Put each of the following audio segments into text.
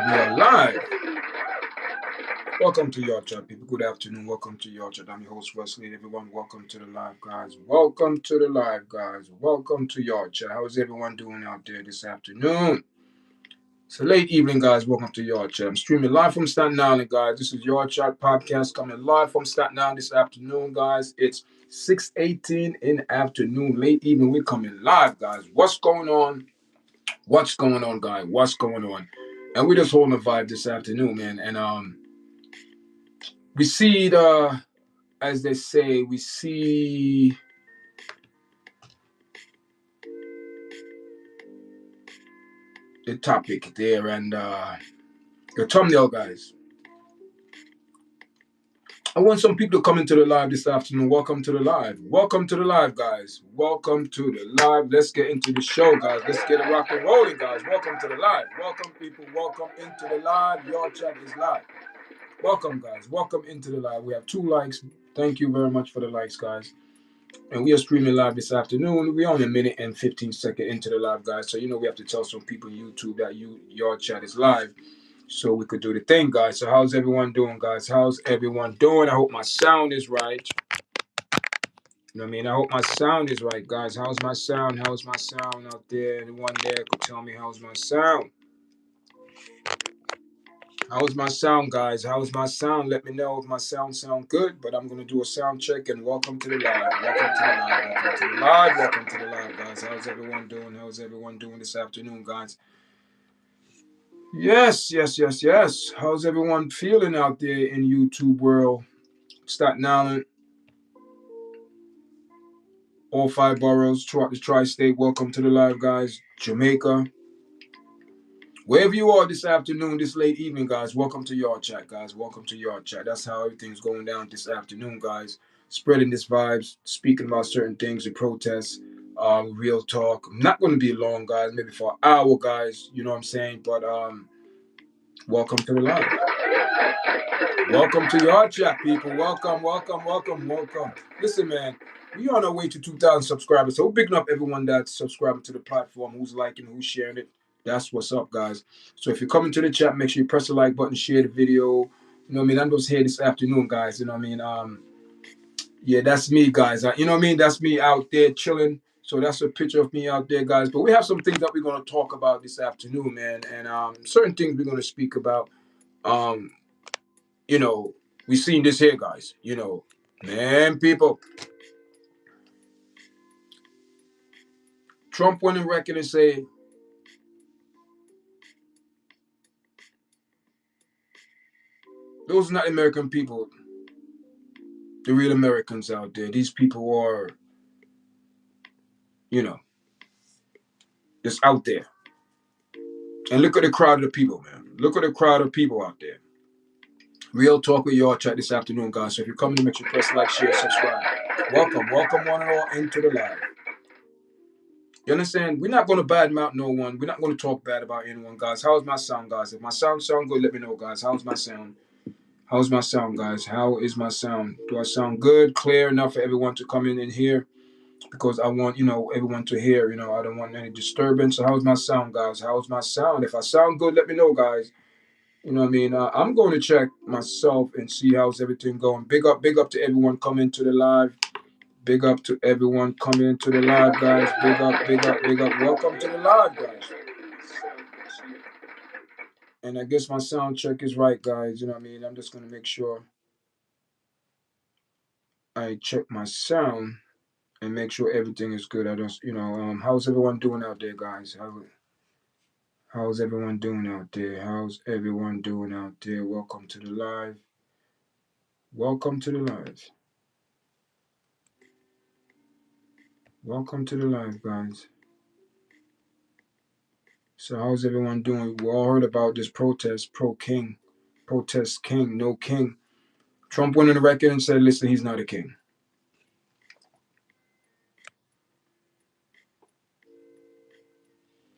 We are live. Welcome to YARDCHAT, people. Good afternoon. Welcome to YARDCHAT. I'm your host, Wesley. Everyone, welcome to the live, guys. Welcome to the live, guys. Welcome to YARDCHAT. How's everyone doing out there this afternoon? It's a late evening, guys. Welcome to YARDCHAT. I'm streaming live from Staten Island, guys. This is YARDCHAT podcast coming live from Staten Island this afternoon, guys. It's 6:18 in the afternoon, late evening. We're coming live, guys. What's going on? What's going on, guys? What's going on? And we're just holding a vibe this afternoon, man. And we see as they say, we see the topic there and the thumbnail, guys. I want some people to come into the live this afternoon. Welcome to the live. Welcome to the live, guys. Welcome to the live. Let's get into the show, guys. Let's get it rock and rolling, guys. Welcome to the live. Welcome, people. Welcome into the live. YARDCHAT is live. Welcome, guys. Welcome into the live. We have 2 likes. Thank you very much for the likes, guys. And we are streaming live this afternoon. We're only a minute and 15 seconds into the live, guys. So, we have to tell some people on YouTube that YARDCHAT is live so we could do the thing, guys. So how's everyone doing, guys? How's everyone doing? I hope my sound is right. You know what I mean? I hope my sound is right, guys. How's my sound? How's my sound out there? Anyone there could tell me how's my sound? How's my sound, guys? How's my sound? Let me know if my sound good. But I'm going to do a sound check and welcome to the live. Welcome to the live. Welcome to the live. Welcome to the live, guys. How's everyone doing? How's everyone doing this afternoon, guys? Yes. How's everyone feeling out there in YouTube world? Staten Island, all 5 boroughs throughout the tri-state. Welcome to the live, guys. Jamaica. Wherever you are this afternoon, this late evening, guys, welcome to YARDCHAT, guys. Welcome to YARDCHAT. That's how everything's going down this afternoon, guys. Spreading this vibes, speaking about certain things, the protests, real talk. I'm not going to be long, guys, maybe for an hour, guys. You know what I'm saying? But welcome to the live. Welcome to YARDCHAT, people. Welcome. Listen, man, we on our way to 2,000 subscribers. So we're picking up everyone that's subscribing to the platform, who's liking, who's sharing it. That's what's up, guys. So if you're coming to the chat, make sure you press the like button, share the video. You know what I mean? I'm just here this afternoon, guys. You know what I mean? Yeah, that's me, guys. You know what I mean? That's me out there chilling. So that's a picture of me out there, guys. But we have some things that we're going to talk about this afternoon, man. And certain things we're going to speak about. We seen this here, guys. Man, people. Trump went on record and say, those are not American people. The real Americans out there. These people are, just out there. And look at the crowd of the people, man. Look at the crowd of people out there. Real talk with YARDCHAT this afternoon, guys. So if you're coming to make sure you press like, share, subscribe. Welcome one and all into the live. You understand? We're not going to badmouth no one. We're not going to talk bad about anyone, guys. How's my sound, guys? If my sound good, let me know, guys. How's my sound? How's my sound, guys? How is my sound? Do I sound good, clear enough for everyone to come in and hear? Because I want, everyone to hear. I don't want any disturbance. So how's my sound, guys? How's my sound? If I sound good, let me know, guys. You know what I mean? I'm going to check myself and see how's everything going. Big up to everyone coming to the live. Big up to everyone coming into the live, guys. Big up. Welcome to the live, guys. And I guess my sound check is right, guys. You know what I mean? I'm just going to make sure I check my sound and make sure everything is good. I just, how's everyone doing out there, guys? How's everyone doing out there? How's everyone doing out there? Welcome to the live. Welcome to the live. Welcome to the live, guys. So how's everyone doing? We all heard about this protest, pro-king. Protest king, no king. Trump went on the record and said, listen, he's not a king.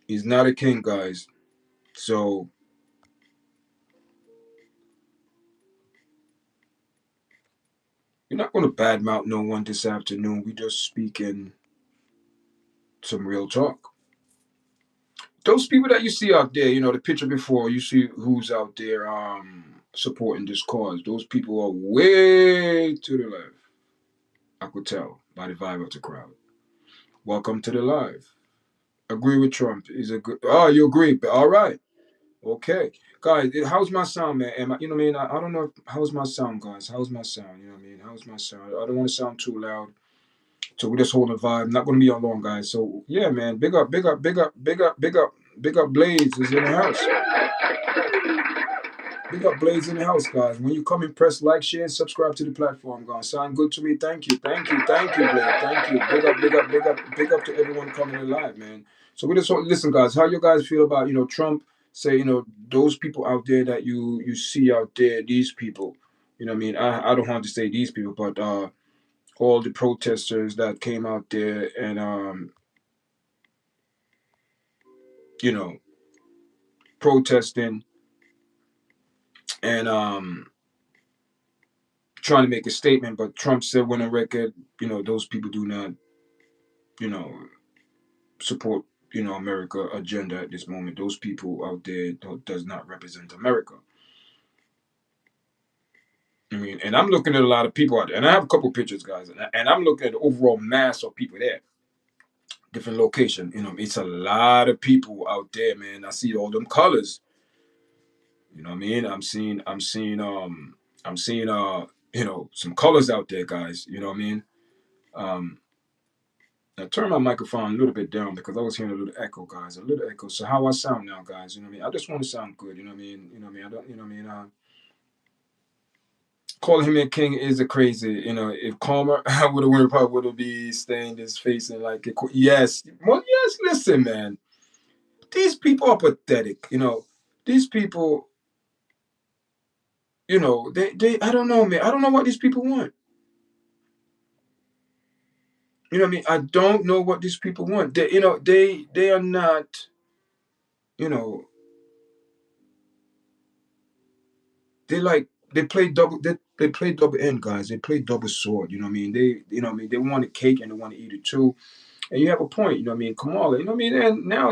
He's not a king, guys. So we're not going to badmouth no one this afternoon. We just speaking some real talk. those people that you see out there, you know, the picture before, you see who's out there supporting this cause. Those people are way to the left. I could tell by the vibe of the crowd. Welcome to the live. Agree with Trump. Is a good. Oh, you agree? All right. Okay, guys. How's my sound, man? You know what I mean? I don't know. How's my sound, guys? How's my sound? You know what I mean? How's my sound? I don't want to sound too loud. So we just hold the vibe. Not going to be on long, guys. So yeah, man. Big up, big up, big up, big up, big up, big up. Blades is in the house. Big up Blades in the house, guys. When you come in, press like, share, and subscribe to the platform, guys. Sound good to me. Thank you. Thank you. Thank you, Blade. Thank you. Big up, big up, big up, big up to everyone coming in live, man. So we just want listen, guys, how you guys feel about, Trump say, those people out there that you see out there, these people. You know what I mean? I don't want to say these people, but all the protesters that came out there and you know, protesting and trying to make a statement, but Trump said when a record, those people do not, you know, support, America agenda at this moment. Those people out there does not represent America. I mean, and I'm looking at a lot of people out there, and I have a couple pictures, guys, and I'm looking at the overall mass of people there, different location. It's a lot of people out there, man. I see all them colors. You know what I mean? I'm seeing some colors out there, guys. You know what I mean? Um, I turned my microphone a little bit down because I was hearing a little echo, guys. A little echo. So how I sound now, guys? You know what I mean? I just want to sound good. You know what I mean? You know what I mean? I don't. You know what I mean? Calling him a king is a crazy. If Calmer would have won, probably would have be staying his face and like, yes, well, yes. Listen, man. These people are pathetic. These people. They. I don't know, man. I don't know what these people want. You know what I mean? I don't know what these people want. They are not. You know, they play they play double end, guys. They play double sword. You know what I mean? They want a cake and they want to eat it too. And you have a point. You know what I mean? Kamala. You know what I mean? And now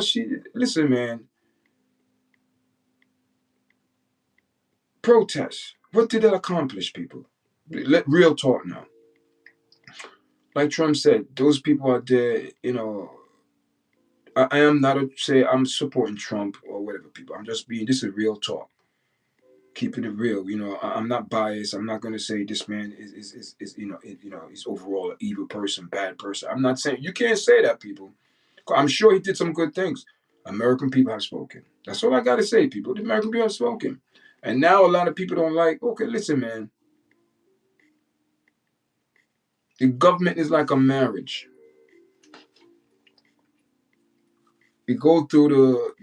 listen, man. Protest. What did that accomplish, people? Let real talk now. Like Trump said, those people out there. I am not say I'm supporting Trump or whatever, people. I'm just being. This is real talk. Keeping it real. I'm not biased. I'm not going to say this man is he's overall an evil person, bad person. I'm not saying you can't say that, people. I'm sure he did some good things. American people have spoken. That's all I got to say, people. The American people have spoken. And now a lot of people don't like, okay, listen, man. The government is like a marriage. We go through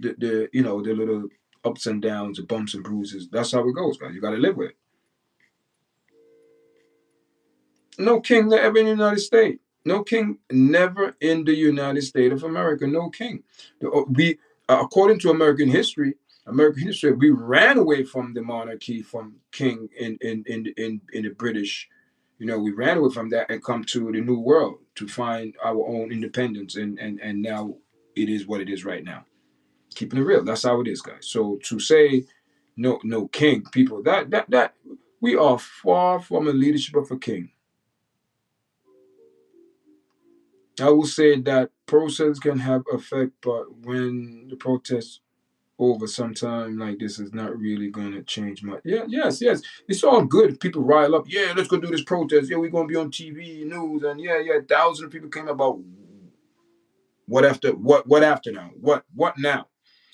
the little ups and downs, the bumps and bruises. That's how it goes, guys. You got to live with it. No king ever in the United States. No king never in the United States of America. No king. We, according to American history, we ran away from the monarchy, from king in the British. We ran away from that and come to the New World to find our own independence, and now it is what it is right now. Keeping it real. That's how it is, guys. So to say no king, people, that we are far from a leadership of a king. I will say that process can have effect, but when the protest over, sometime like this is not really going to change much. Yeah, yes. It's all good. People rile up. Yeah, let's go do this protest. Yeah, we're going to be on TV news, and yeah, thousands of people came about. What after? What after now? What now?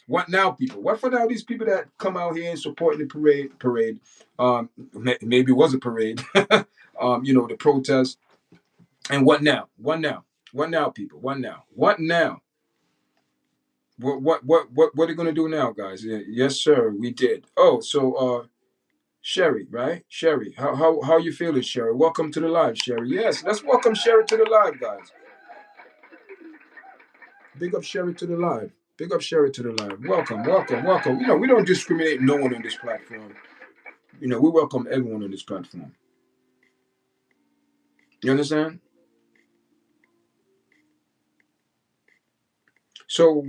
What now, people? What for now? These people that come out here and supporting the parade. Maybe it was a parade. The protest. And what now? What now? What now, people? What now? What now? What are you gonna do now, guys? Yeah, yes, sir, we did. Oh, so Sherry, right? Sherry, how you feeling, Sherry? Welcome to the live, Sherry. Yes, let's welcome Sherry to the live, guys. Big up Sherry to the live. Big up Sherry to the live. Welcome, welcome, welcome. We don't discriminate no one on this platform. We welcome everyone on this platform. You understand? So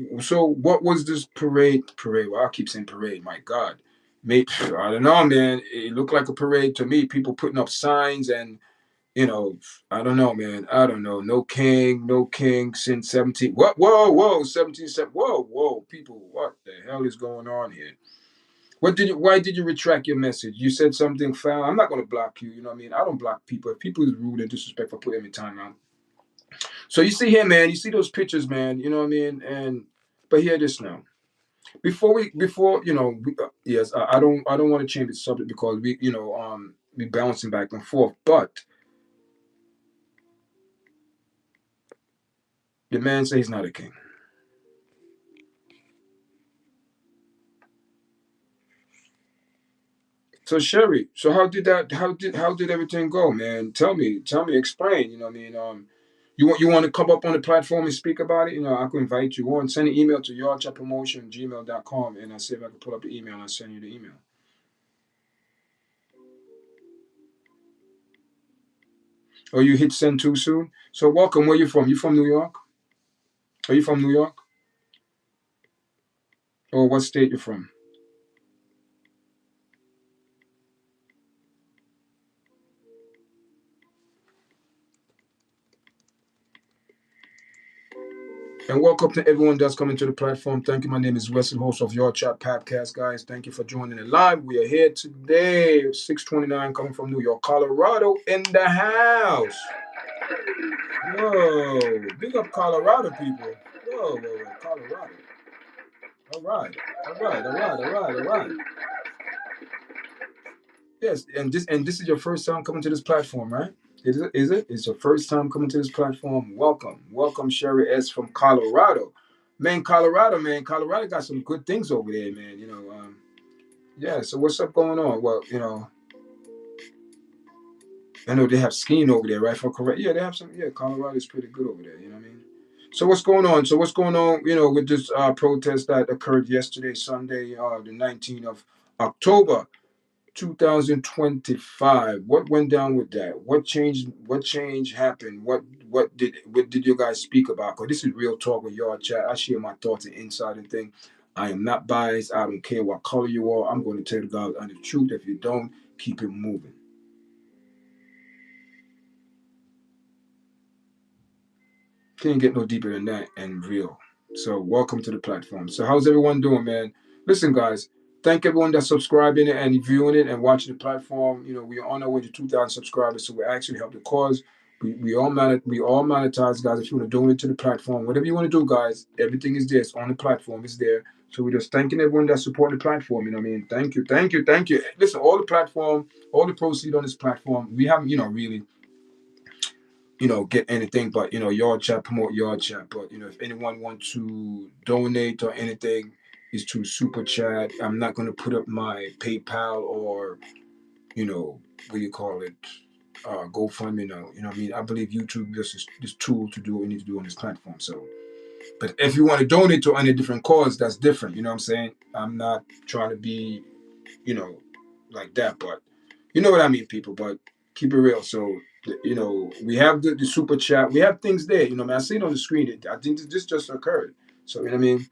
what was this parade? Parade. Well, I keep saying parade. My God, mate. I don't know, man. It looked like a parade to me. People putting up signs and I don't know, man. I don't know. No king, no king since 17. What? Whoa, whoa, 17. Whoa, whoa, people. What the hell is going on here? What did you? Why did you retract your message? You said something foul. I'm not gonna block you. You know what I mean? I don't block people. If people is rude and disrespectful, put them in timeout. So you see here, man. You see those pictures, man. You know what I mean? And but hear this now. Before yes, I don't want to change the subject because we bouncing back and forth. But the man says he's not a king. So Sherry, so how did everything go, man? Tell me, explain. You know what I mean? You want to come up on the platform and speak about it? I can invite you on. Send an email to yardchatpromotion@gmail.com, and I see if I can pull up the email and I'll send you the email. Or you hit send too soon. So welcome. Where you from? You from New York? Are you from New York? Or what state you from? And welcome to everyone that's coming to the platform. Thank you. My name is Wesley, host of Your Chat Podcast, guys. Thank you for joining it live. We are here today, 6:29, coming from New York, Colorado, in the house. Whoa, big up Colorado people. Whoa, Colorado. All right, all right. Yes, and this is your first time coming to this platform, right? Is it? Is it? It's your first time coming to this platform. Welcome, Sherry S from Colorado. Man, Colorado, man, Colorado got some good things over there, man. Yeah. So what's up going on? Well, I know they have skiing over there, right? For correct, yeah, they have some. Yeah, Colorado is pretty good over there. You know what I mean? So what's going on? So what's going on? With this protest that occurred yesterday, Sunday, the 19th of October. 2025. What went down with that? What changed? What change happened? What did you guys speak about? Because this is real talk with y'all chat. I share my thoughts and insight and thing. I am not biased. I don't care what color you are. I'm going to tell the God the truth. If you don't, keep it moving. Can't get no deeper than that and real. So welcome to the platform. So how's everyone doing, man? Listen, guys. Thank everyone that's subscribing it and viewing it and watching the platform. We are on our way to 2,000 subscribers, so we actually help the cause. We all monetize, guys. If you want to donate to the platform, whatever you want to do, guys, everything is there. It's on the platform. It's there. So we're just thanking everyone that support the platform. You know what I mean? Thank you. Listen, all the platform, all the proceeds on this platform, we haven't, really get anything, but your chat, promote your chat. But if anyone wants to donate or anything, is to super chat. I'm not gonna put up my PayPal or what do you call it, GoFundMe. No, you know what I mean. I believe YouTube just is this tool to do what we need to do on this platform. So, but if you want to donate to any different cause, that's different. You know what I'm saying? I'm not trying to be you know, like that. But you know what I mean, people. But keep it real. So we have the super chat. We have things there. Man, I see it on the screen. I think this just occurred. So you know what I mean.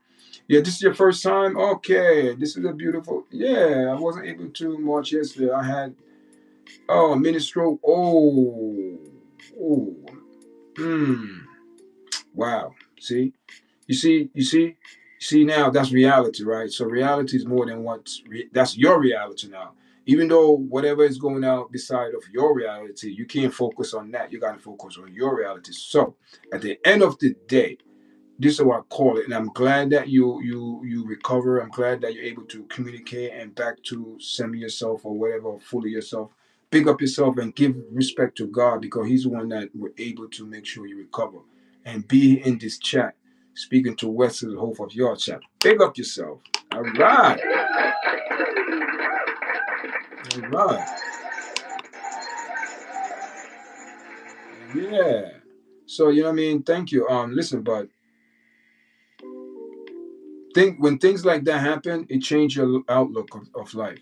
Yeah, this is your first time. Okay, this is a beautiful. Yeah, I wasn't able to march yesterday. I had mini stroke. Oh, hmm. Wow. See, you see now that's reality, right? So reality is more than that's your reality now. Even though whatever is going out beside of your reality, you can't focus on that. You got to focus on your reality. So at the end of the day, this is what I call it, and I'm glad that you recover. I'm glad that you're able to communicate and back to semi yourself or whatever, or fully yourself. Big up yourself and give respect to God because He's the one that were able to make sure you recover and be in this chat, speaking to Wesley, the hope of your chat. Big up yourself. All right, all right, yeah. So you know what I mean. Thank you. Listen, but think when things like that happen, it changes your outlook of life.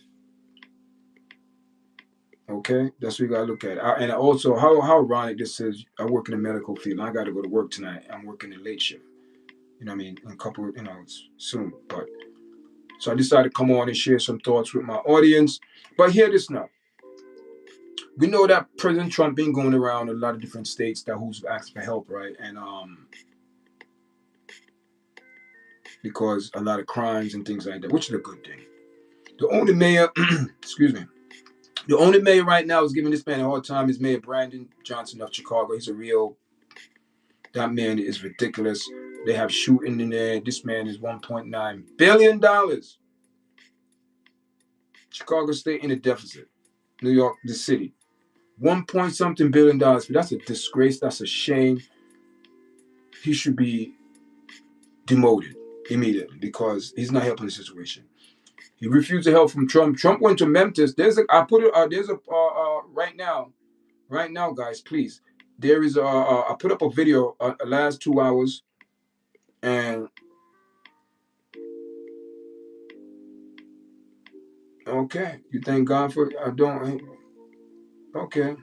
Okay, that's what you gotta look at. And also, how ironic this is. I work in the medical field. And I got to go to work tonight. I'm working the late shift. You know what I mean? In a couple, soon. But so I decided to come on and share some thoughts with my audience. But hear this now. We know that President Trump been going around a lot of different states that who's asked for help, right? And because a lot of crimes and things like that, which is a good thing. The only mayor, excuse me, the only mayor right now is giving this man a hard time is Mayor Brandon Johnson of Chicago. He's a real, that man is ridiculous. They have shooting in there. This man is $1.9 billion. Chicago State in a deficit. New York, the city. 1 point something billion dollars. That's a disgrace. That's a shame. He should be demoted immediately because he's not helping the situation. He refused to help from Trump. Trump went to Memphis. Right now, guys, please. There is I put up a video last 2 hours, and okay, you thank God for I don't. Okay,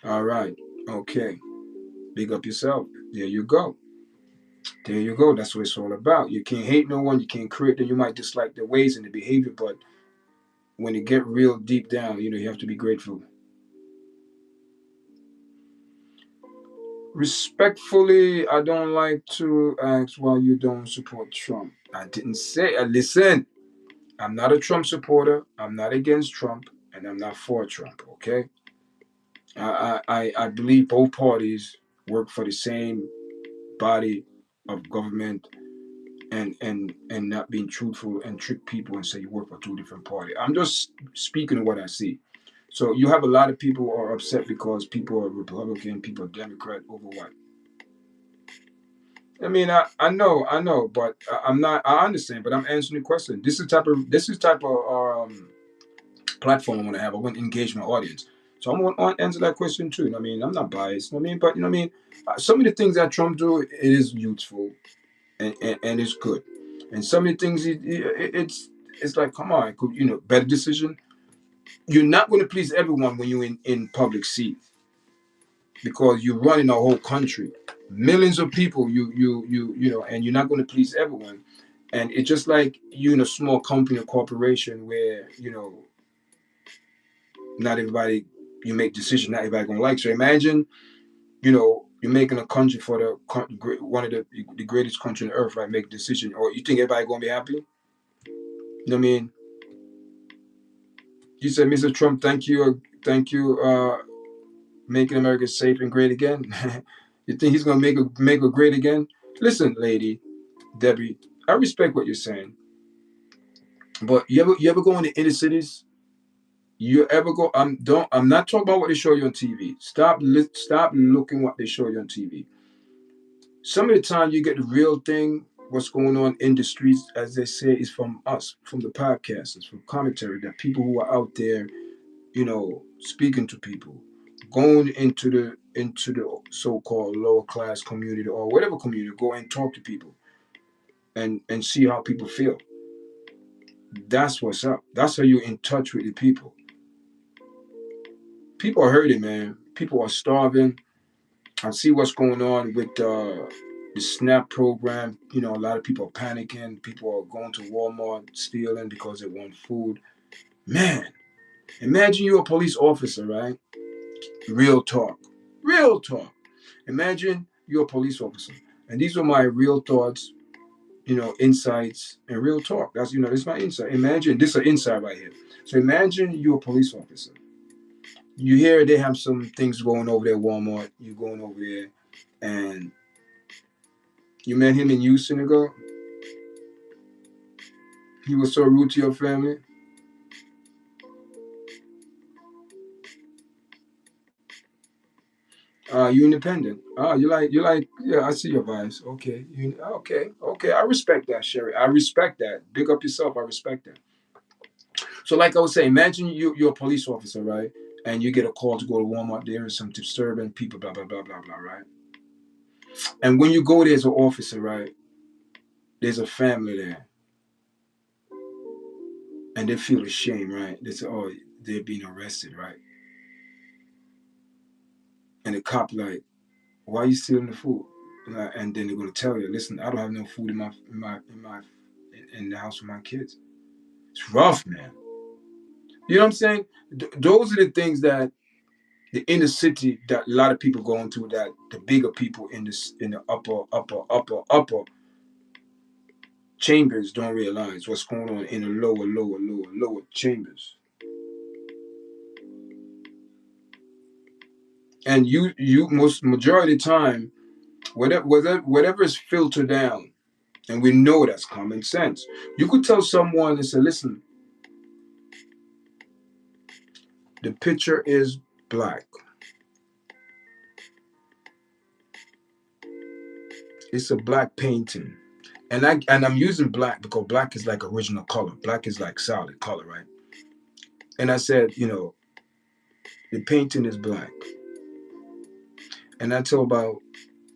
all right, okay. Big up yourself. There you go. There you go. That's what it's all about. You can't hate no one. You can't create them. You might dislike their ways and their behavior, but when you get real deep down, you have to be grateful. Respectfully, I don't like to ask why you don't support Trump. I didn't say. Listen, I'm not a Trump supporter. I'm not against Trump, and I'm not for Trump. Okay, I believe both parties work for the same body of government, and not being truthful and trick people and say you work for two different parties. I'm just speaking of what I see. So you have a lot of people who are upset because people are Republican, people are Democrat over what? I mean, I know, but I'm not. I understand, but I'm answering the question. This is type of platform I want to have. I want to engage my audience, so I'm going to answer that question too. I mean, I'm not biased. I mean, but some of the things that Trump do, it is useful and it's good, and some of the things it's like, come on, better decision. You're not going to please everyone when you're in public seat because you're running a whole country, millions of people. And you're not going to please everyone. And it's just like you in a small company or corporation where not everybody you make decisions not everybody gonna like. So imagine you're making a country for one of the greatest country on earth, right? Make a decision, or you think everybody gonna be happy? You know what I mean? You said, Mr. Trump, thank you, making America safe and great again. You think he's gonna make her great again? Listen, lady Debbie, I respect what you're saying, but you ever go in the inner cities? You ever go? I'm not talking about what they show you on TV. Stop looking what they show you on TV. Some of the time you get the real thing. What's going on in the streets, as they say, is from us, from the podcasters, from commentary. That people who are out there, speaking to people, going into the so-called lower class community or whatever community, go and talk to people and see how people feel. That's what's up. That's how you're in touch with the people. People are hurting, man. People are starving. I see what's going on with the SNAP program. A lot of people are panicking. People are going to Walmart stealing because they want food. Man, imagine you're a police officer, right? Real talk. Real talk. Imagine you're a police officer. And these are my real thoughts, insights and real talk. This is my insight. Imagine this is an insight right here. So imagine you're a police officer. You hear they have some things going over there at Walmart. You're going over there and you met him in Houston ago. He was so rude to your family. You independent. You like. Yeah, I see your vibes. Okay, okay. I respect that, Sherry. I respect that. Big up yourself. I respect that. So, like I was saying, imagine you're a police officer, right? And you get a call to go to Walmart. There is some disturbing people, blah blah blah blah blah, right? And when you go there as an officer, right? There's a family there, and they feel ashamed, right? They say, "Oh, they're being arrested," right? And the cop like, why are you stealing the food? And then they're gonna tell you, listen, I don't have no food in the house with my kids. It's rough, man. You know what I'm saying? Those are the things that the inner city that a lot of people go into, that the bigger people in the upper chambers don't realize what's going on in the lower chambers. And you most majority of the time, whatever is filtered down, and we know that's common sense. You could tell someone and say, listen, the picture is black. It's a black painting. And I'm using black because black is like original color. Black is like solid color, right? And I said, the painting is black. And I tell about,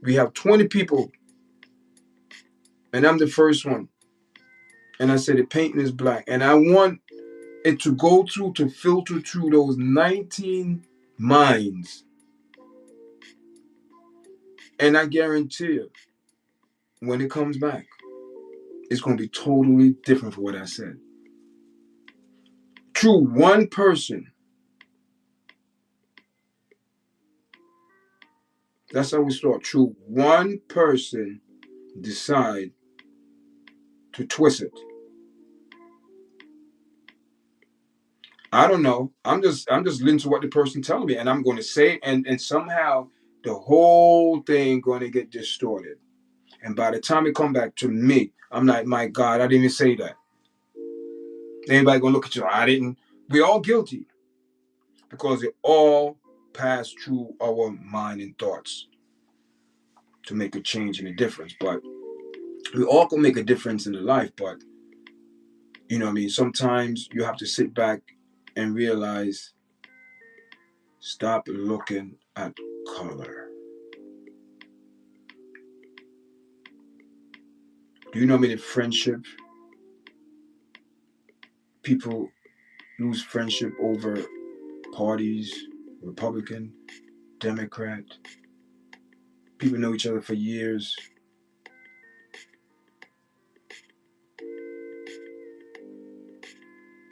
we have 20 people, and I'm the first one. And I said the painting is black. And I want it to go through, to filter through those 19 minds. And I guarantee you, when it comes back, it's going to be totally different from what I said. Through one person. That's how we start. Through one person decide to twist it. I don't know. I'm just listening to what the person telling me, and I'm going to say, and somehow the whole thing going to get distorted. And by the time it come back to me, I'm like, my God, I didn't even say that. Anybody gonna look at you? I didn't. We're all guilty because it all passed through our mind and thoughts to make a change and a difference. But we all can make a difference in the life. But you know what I mean? Sometimes you have to sit back and realize, stop looking at color. Do you know how many friendship people lose friendship over parties, Republican, Democrat? People know each other for years.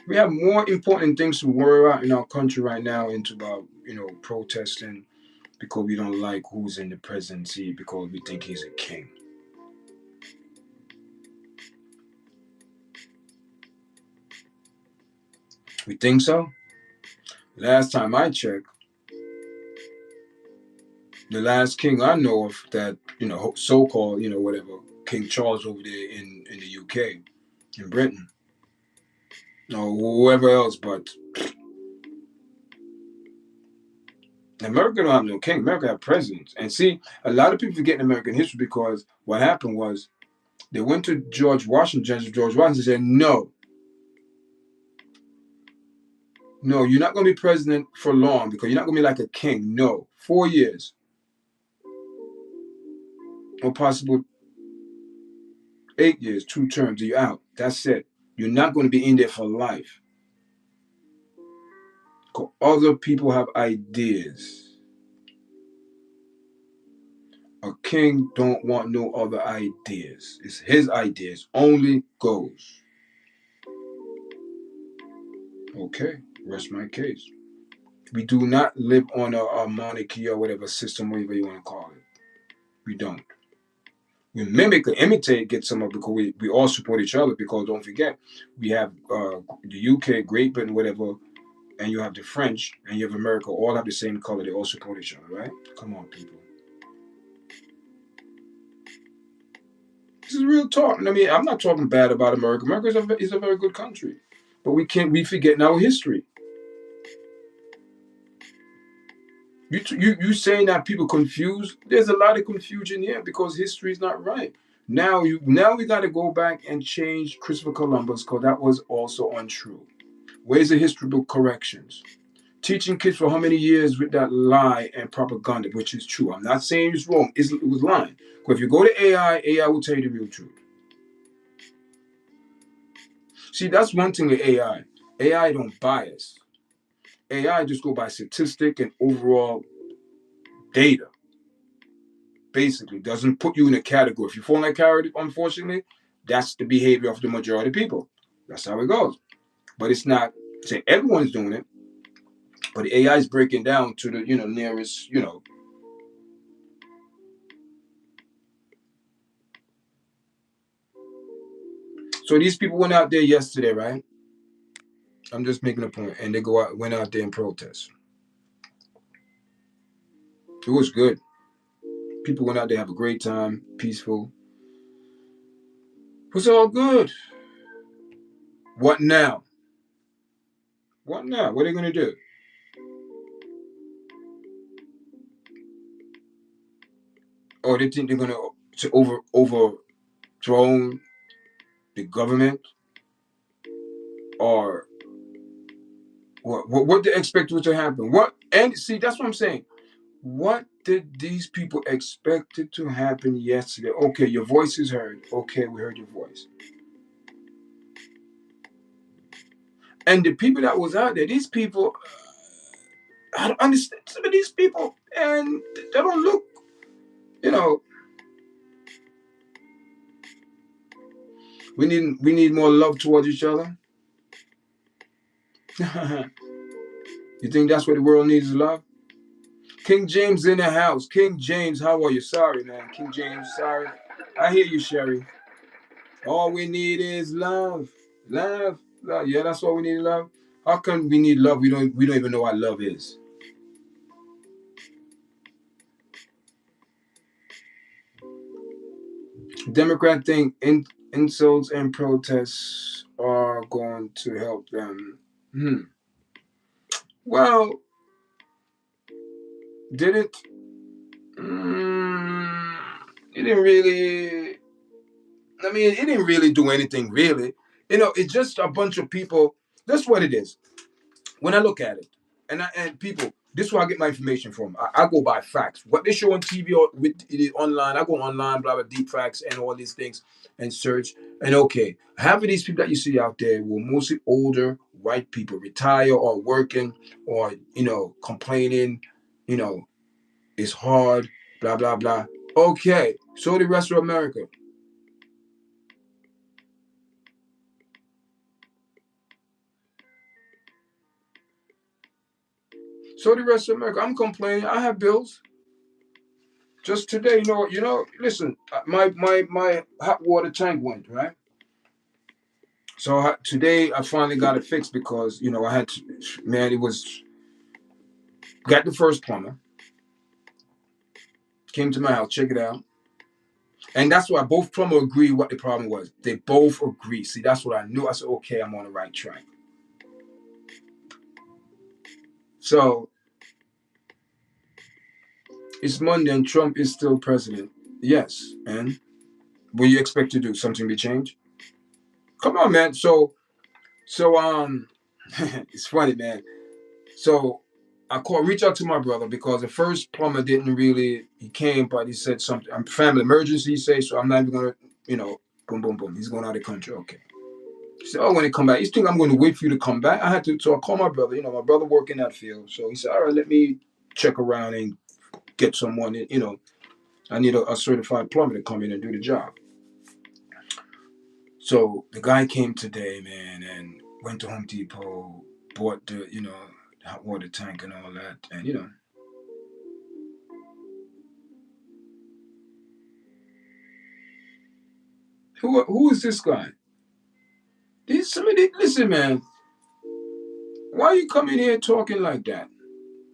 We have more important things to worry about in our country right now into about, protesting because we don't like who's in the presidency because we think he's a king. We think so? Last time I checked, the last king I know of that, so-called, whatever, King Charles over there in the UK, in Britain, or whoever else, but America don't have no king. America have presidents. And see, a lot of people forget American history because what happened was they went to George Washington. George Washington said, no, you're not going to be president for long because you're not going to be like a king. No, 4 years or possible 8 years, 2 terms, you're out. That's it. You're not going to be in there for life. Because other people have ideas. A king don't want no other ideas. It's his ideas only goes. Okay, rest my case. We do not live on a monarchy or whatever system, whatever you want to call it. We don't. We mimic and imitate, get some of, because we all support each other, because don't forget, we have the UK, Great Britain, whatever, and you have the French, and you have America, all have the same color. They all support each other, right? Come on, people. This is real talk. I mean, I'm not talking bad about America. America is a very good country. But we forget our history. You saying that people confused? There's a lot of confusion here because history is not right. Now we got to go back and change Christopher Columbus because that was also untrue. Where's the history book corrections? Teaching kids for how many years with that lie and propaganda, which is true. I'm not saying it's wrong. It was lying. Because if you go to AI will tell you the real truth. See, that's one thing with AI. AI don't bias. AI just go by statistic and overall data. basically doesn't put you in a category. If you fall in that category, unfortunately, that's the behavior of the majority of people. That's how it goes. But it's not say everyone's doing it, but the AI is breaking down to the nearest. So these people went out there yesterday, right? I'm just making a point, and they went out there and protest. It was good. People went out there, have a great time, peaceful. It was all good. What now? What now? What are they gonna do? Oh, they think they're gonna to overthrow the government, or what they expect to happen? What and see that's what I'm saying. What did these people expected to happen yesterday? Okay, your voice is heard. Okay, we heard your voice. And the people that was out there, these people, I don't understand some of these people, and they don't look, you know. We need more love towards each other. You think that's what the world needs is love? King James in the house. King James, how are you? Sorry, man. King James, sorry. I hear you, Sherry. All we need is love. Love. Love. Yeah, that's all we need, love. How come we need love? We don't even know what love is. Democrat think insults and protests are going to help them. Well, did it? It didn't really. I mean, it didn't really do anything, really. It's just a bunch of people. That's what it is. When I look at it, and people, this is where I get my information from. I go by facts. What they show on TV or with it is online. I go online, blah blah, deep facts and all these things, and search. And okay, half of these people that you see out there were mostly older white people, retire or working, or complaining. You know, it's hard, blah blah blah. Okay, so the rest of America. So the rest of America, I'm complaining. I have bills. Just today, listen, my hot water tank went, right? So today I finally got it fixed because, I had to, man, got the first plumber, came to my house, check it out. And that's why both plumber agree what the problem was. They both agree. See, that's what I knew. I said, okay, I'm on the right track. So it's Monday and Trump is still president. Yes. And what do you expect to do? Something to change? Come on, man. So it's funny, man. So reach out to my brother because the first plumber didn't really, he came, but he said something, I'm family emergency, he said, so I'm not even going to, boom, boom, boom. He's going out of the country. Okay. He said, oh, when he come back, you think I'm going to wait for you to come back? So I called my brother, my brother worked in that field. So he said, all right, let me check around and get someone, I need a certified plumber to come in and do the job. So the guy came today, man, and went to Home Depot, bought the, hot water tank and all that. And, who is this guy? Listen, man, why are you coming here talking like that?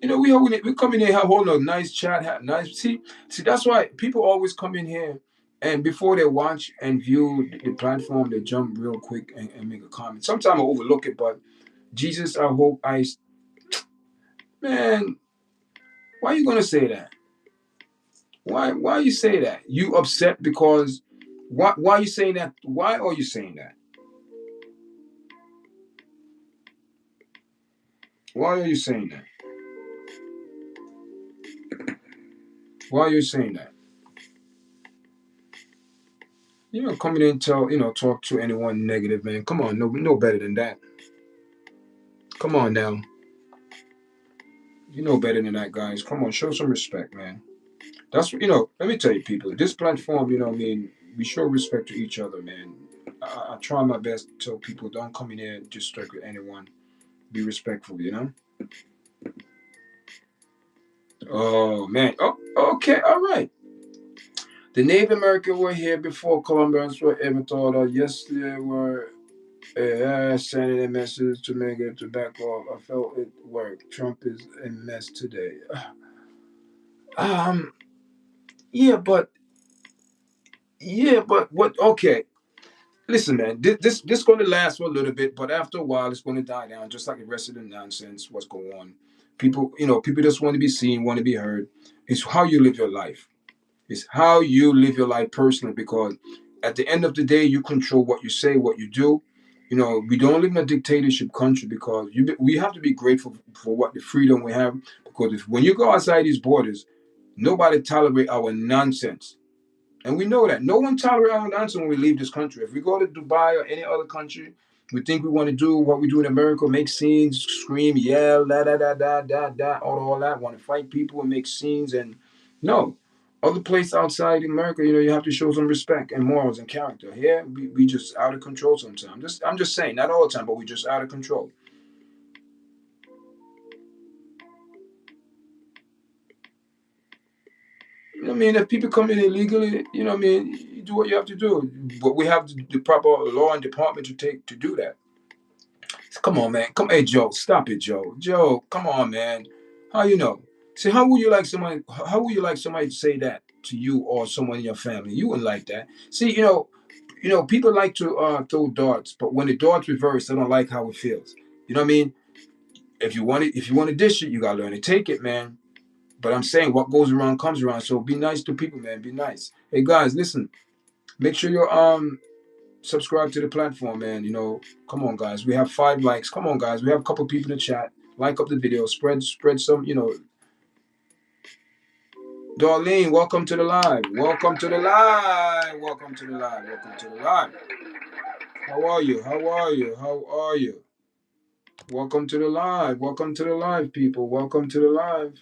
We come in here, have hold a nice chat, have nice, see, that's why people always come in here and before they watch and view the platform, they jump real quick and make a comment. Sometimes I overlook it, but Jesus, I hope man, why are you gonna say that? Why you say that? You upset because why are you saying that? Why are you saying that? Why are you saying that? Why are you saying that? Coming in and talk to anyone negative, man. Come on, no better than that. Come on now. You know better than that, guys. Come on, show some respect, man. That's let me tell you, people, this platform, I mean, we show respect to each other, man. I try my best to tell people don't come in here and just strike with anyone. Be respectful. Oh man. Oh, okay, all right. The Native Americans were here before Colombians were ever thought of. Yes, they were sending a message to make it to back off. I felt it worked. Trump is a mess today. Um, yeah, but what? Okay, listen, man. This going to last for a little bit, but after a while, it's going to die down, just like the rest of the nonsense. What's going on? People just want to be seen, want to be heard. It's how you live your life. It's how you live your life personally, because at the end of the day, you control what you say, what you do. We don't live in a dictatorship country, because we have to be grateful for what the freedom we have. Because when you go outside these borders, nobody tolerate our nonsense. And we know that. No one tolerates our nonsense when we leave this country. If we go to Dubai or any other country, we think we want to do what we do in America, make scenes, scream, yell, da da da da da da, all that, want to fight people and make scenes. And no. Other place outside America, you have to show some respect and morals and character. Here, we just out of control sometimes. I'm just saying, not all the time, but we just out of control. I mean, if people come in illegally, I mean, you do what you have to do. But we have the proper law and department to do that. Come on, man. Hey, Joe. Stop it, Joe. Joe, come on, man. How you know? See, how would you like somebody? How would you like somebody to say that to you or someone in your family? You wouldn't like that. See, people like to throw darts, but when the darts reverse, they don't like how it feels. You know what I mean? If you want to dish it, you gotta learn to take it, man. But I'm saying what goes around comes around. So be nice to people, man. Be nice. Hey, guys, listen. Make sure you're subscribe to the platform, man. Come on, guys. We have 5 likes. Come on, guys. We have a couple people in the chat. Like up the video. Spread some. Darlene, welcome to the live. Welcome to the live. Welcome to the live. Welcome to the live. How are you? How are you? How are you? Welcome to the live. Welcome to the live, people. Welcome to the live.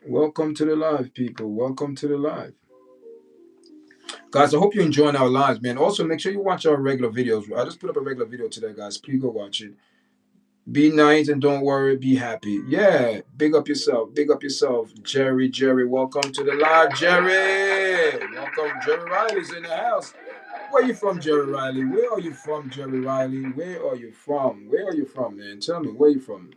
Welcome to the live, people. Welcome to the live. Guys, I hope you're enjoying our lives, man. Also, make sure you watch our regular videos. I just put up a regular video today, guys. Please go watch it. Be nice and don't worry. Be happy. Yeah. Big up yourself. Big up yourself. Jerry, welcome to the live. Jerry. Welcome. Jerry Riley's in the house. Where you from, Jerry Riley? Where are you from, Jerry Riley? Where are you from? Where are you from, man? Tell me, where you from?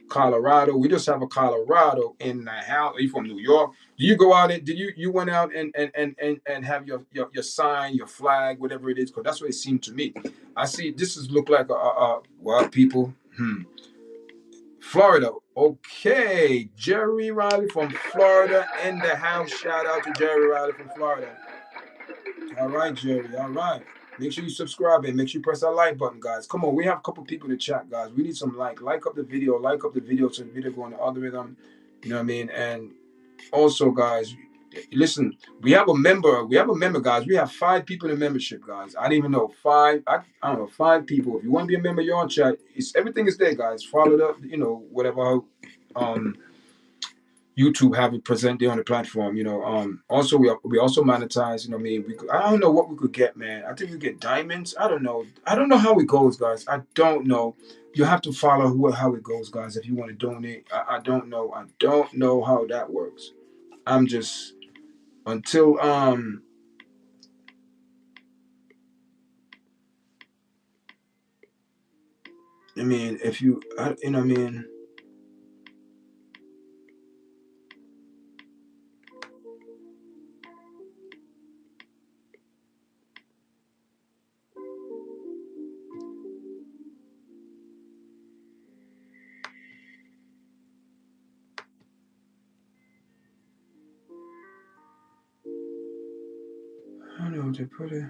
Colorado. We just have a Colorado in the house. Are you from New York? Do you go out and did you went out and have your sign, your flag, whatever it is? Because that's what it seemed to me. I see this is look like well, people. Florida. Okay. Jerry Riley from Florida in the house. Shout out to Jerry Riley from Florida. All right, Jerry. All right. Make sure you subscribe and make sure you press that like button, guys. Come on, we have a couple people in the chat, guys. We need some like up the video, so the video go on the algorithm. You know what I mean? And also, guys, listen, we have a member. We have a member, guys. We have 5 people in the membership, guys. I didn't even know 5. I don't know 5 people. If you want to be a member of YARDCHAT, everything is there, guys. Follow it up. Whatever. YouTube have it present there on the platform. Also we also monetize. I mean, I don't know what we could get, man. I think we get diamonds. I don't know. I don't know how it goes, guys. I don't know. You have to follow how it goes, guys. If you want to donate, I don't know. I don't know how that works. I'm just until I mean, if you I mean. I don't know what to put it.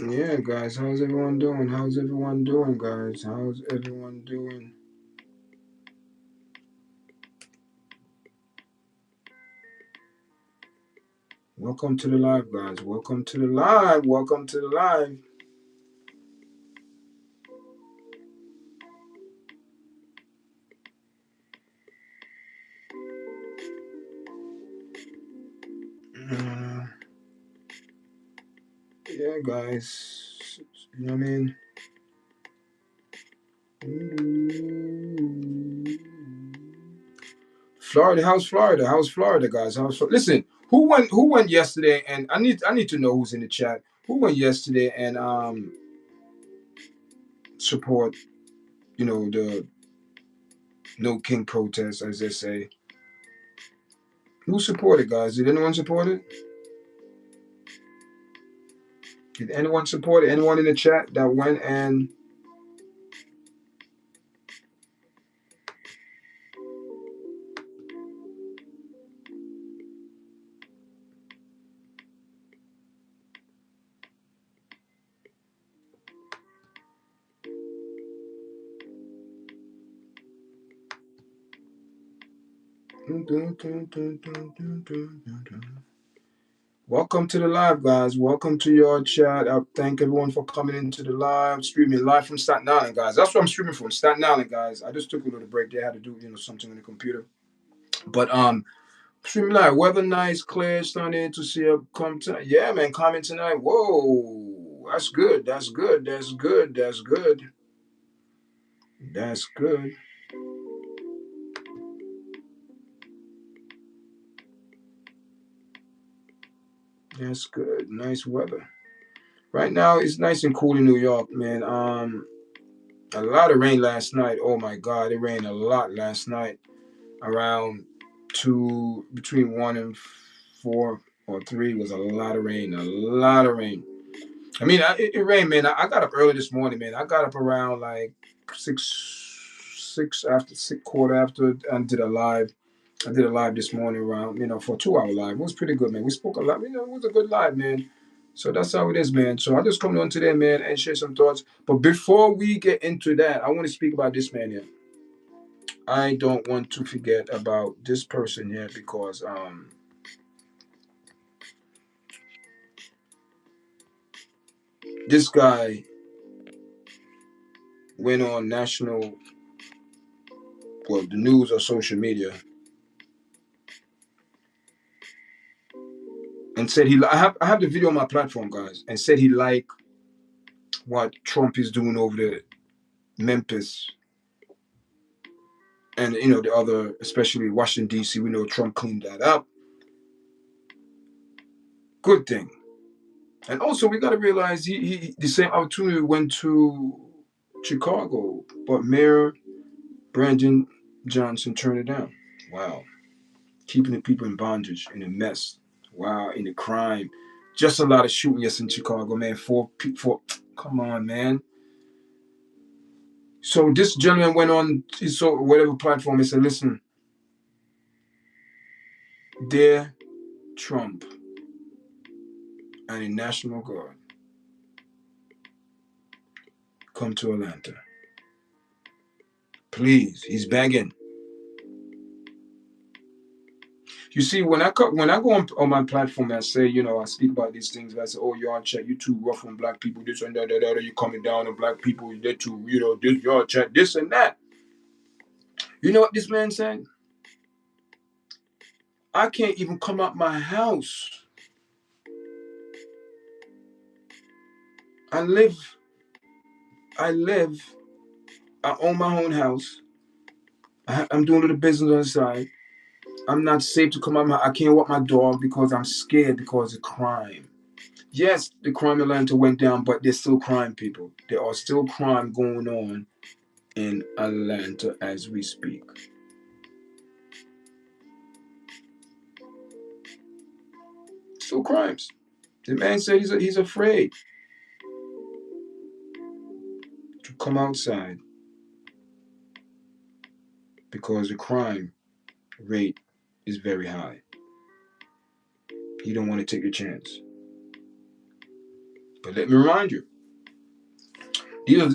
Yeah, guys, how's everyone doing? How's everyone doing, guys? How's everyone doing? Welcome to the live, guys. Welcome to the live. Welcome to the live. Yeah, guys. You know what I mean? Florida, how's Florida? How's Florida, guys? Listen, who went yesterday? And I need to know who's in the chat. Who went yesterday and support, the No King protest, as they say. Who supported, guys? Did anyone support it? Did anyone support it? Anyone in the chat that went and welcome to the live, guys. Welcome to your chat. I thank everyone for coming into the live, streaming live from Staten Island, guys. That's where I'm streaming from, Staten Island, guys. I just took a little break. They had to do, something on the computer. But streaming live, weather nice, clear, sunny to see you come tonight. Yeah, man, comment tonight. Whoa, that's good. That's good. That's good. That's good. That's good. That's good. Nice weather. Right now it's nice and cool in New York, man. A lot of rain last night. Oh my God, it rained a lot last night. Around between 1 and 4 or 3 was a lot of rain. A lot of rain. I mean, it rained, man. I got up early this morning, man. I got up around like six after six quarter after and did a live. I did a live this morning around, for a 2 hour live. It was pretty good, man. We spoke a lot, it was a good live, man. So that's how it is, man. So I just come on today, man, and share some thoughts. But before we get into that, I want to speak about this man here. I don't want to forget about this person here because this guy went on the news or social media and said I have the video on my platform, guys, and said he liked what Trump is doing over there, Memphis, and the other, especially Washington D.C. We know Trump cleaned that up. Good thing. And also we got to realize he the same opportunity went to Chicago, but Mayor Brandon Johnson turned it down. Wow, keeping the people in bondage, in a mess. Wow, in the crime, just a lot of shooting. Yes, in Chicago, man. Four. Come on, man. So this gentleman went on so whatever platform and said, "Listen, dear Trump and the National Guard, come to Atlanta, please." He's begging. You see, when I go on my platform and I say, I speak about these things, I say, "Oh, YARDCHAT, you too rough on black people, this and that, you coming down on black people, they're too, this YARDCHAT, this and that." You know what this man said? I can't even come out my house. I live, I live, I own my own house. I'm doing a little business on the side. I'm not safe to come out. I can't walk my dog because I'm scared because of crime. Yes, the crime in Atlanta went down, but there's still crime, people. There are still crime going on in Atlanta as we speak. Still crimes. The man said he's afraid to come outside because the crime rate is very high. He don't want to take a chance. But let me remind you,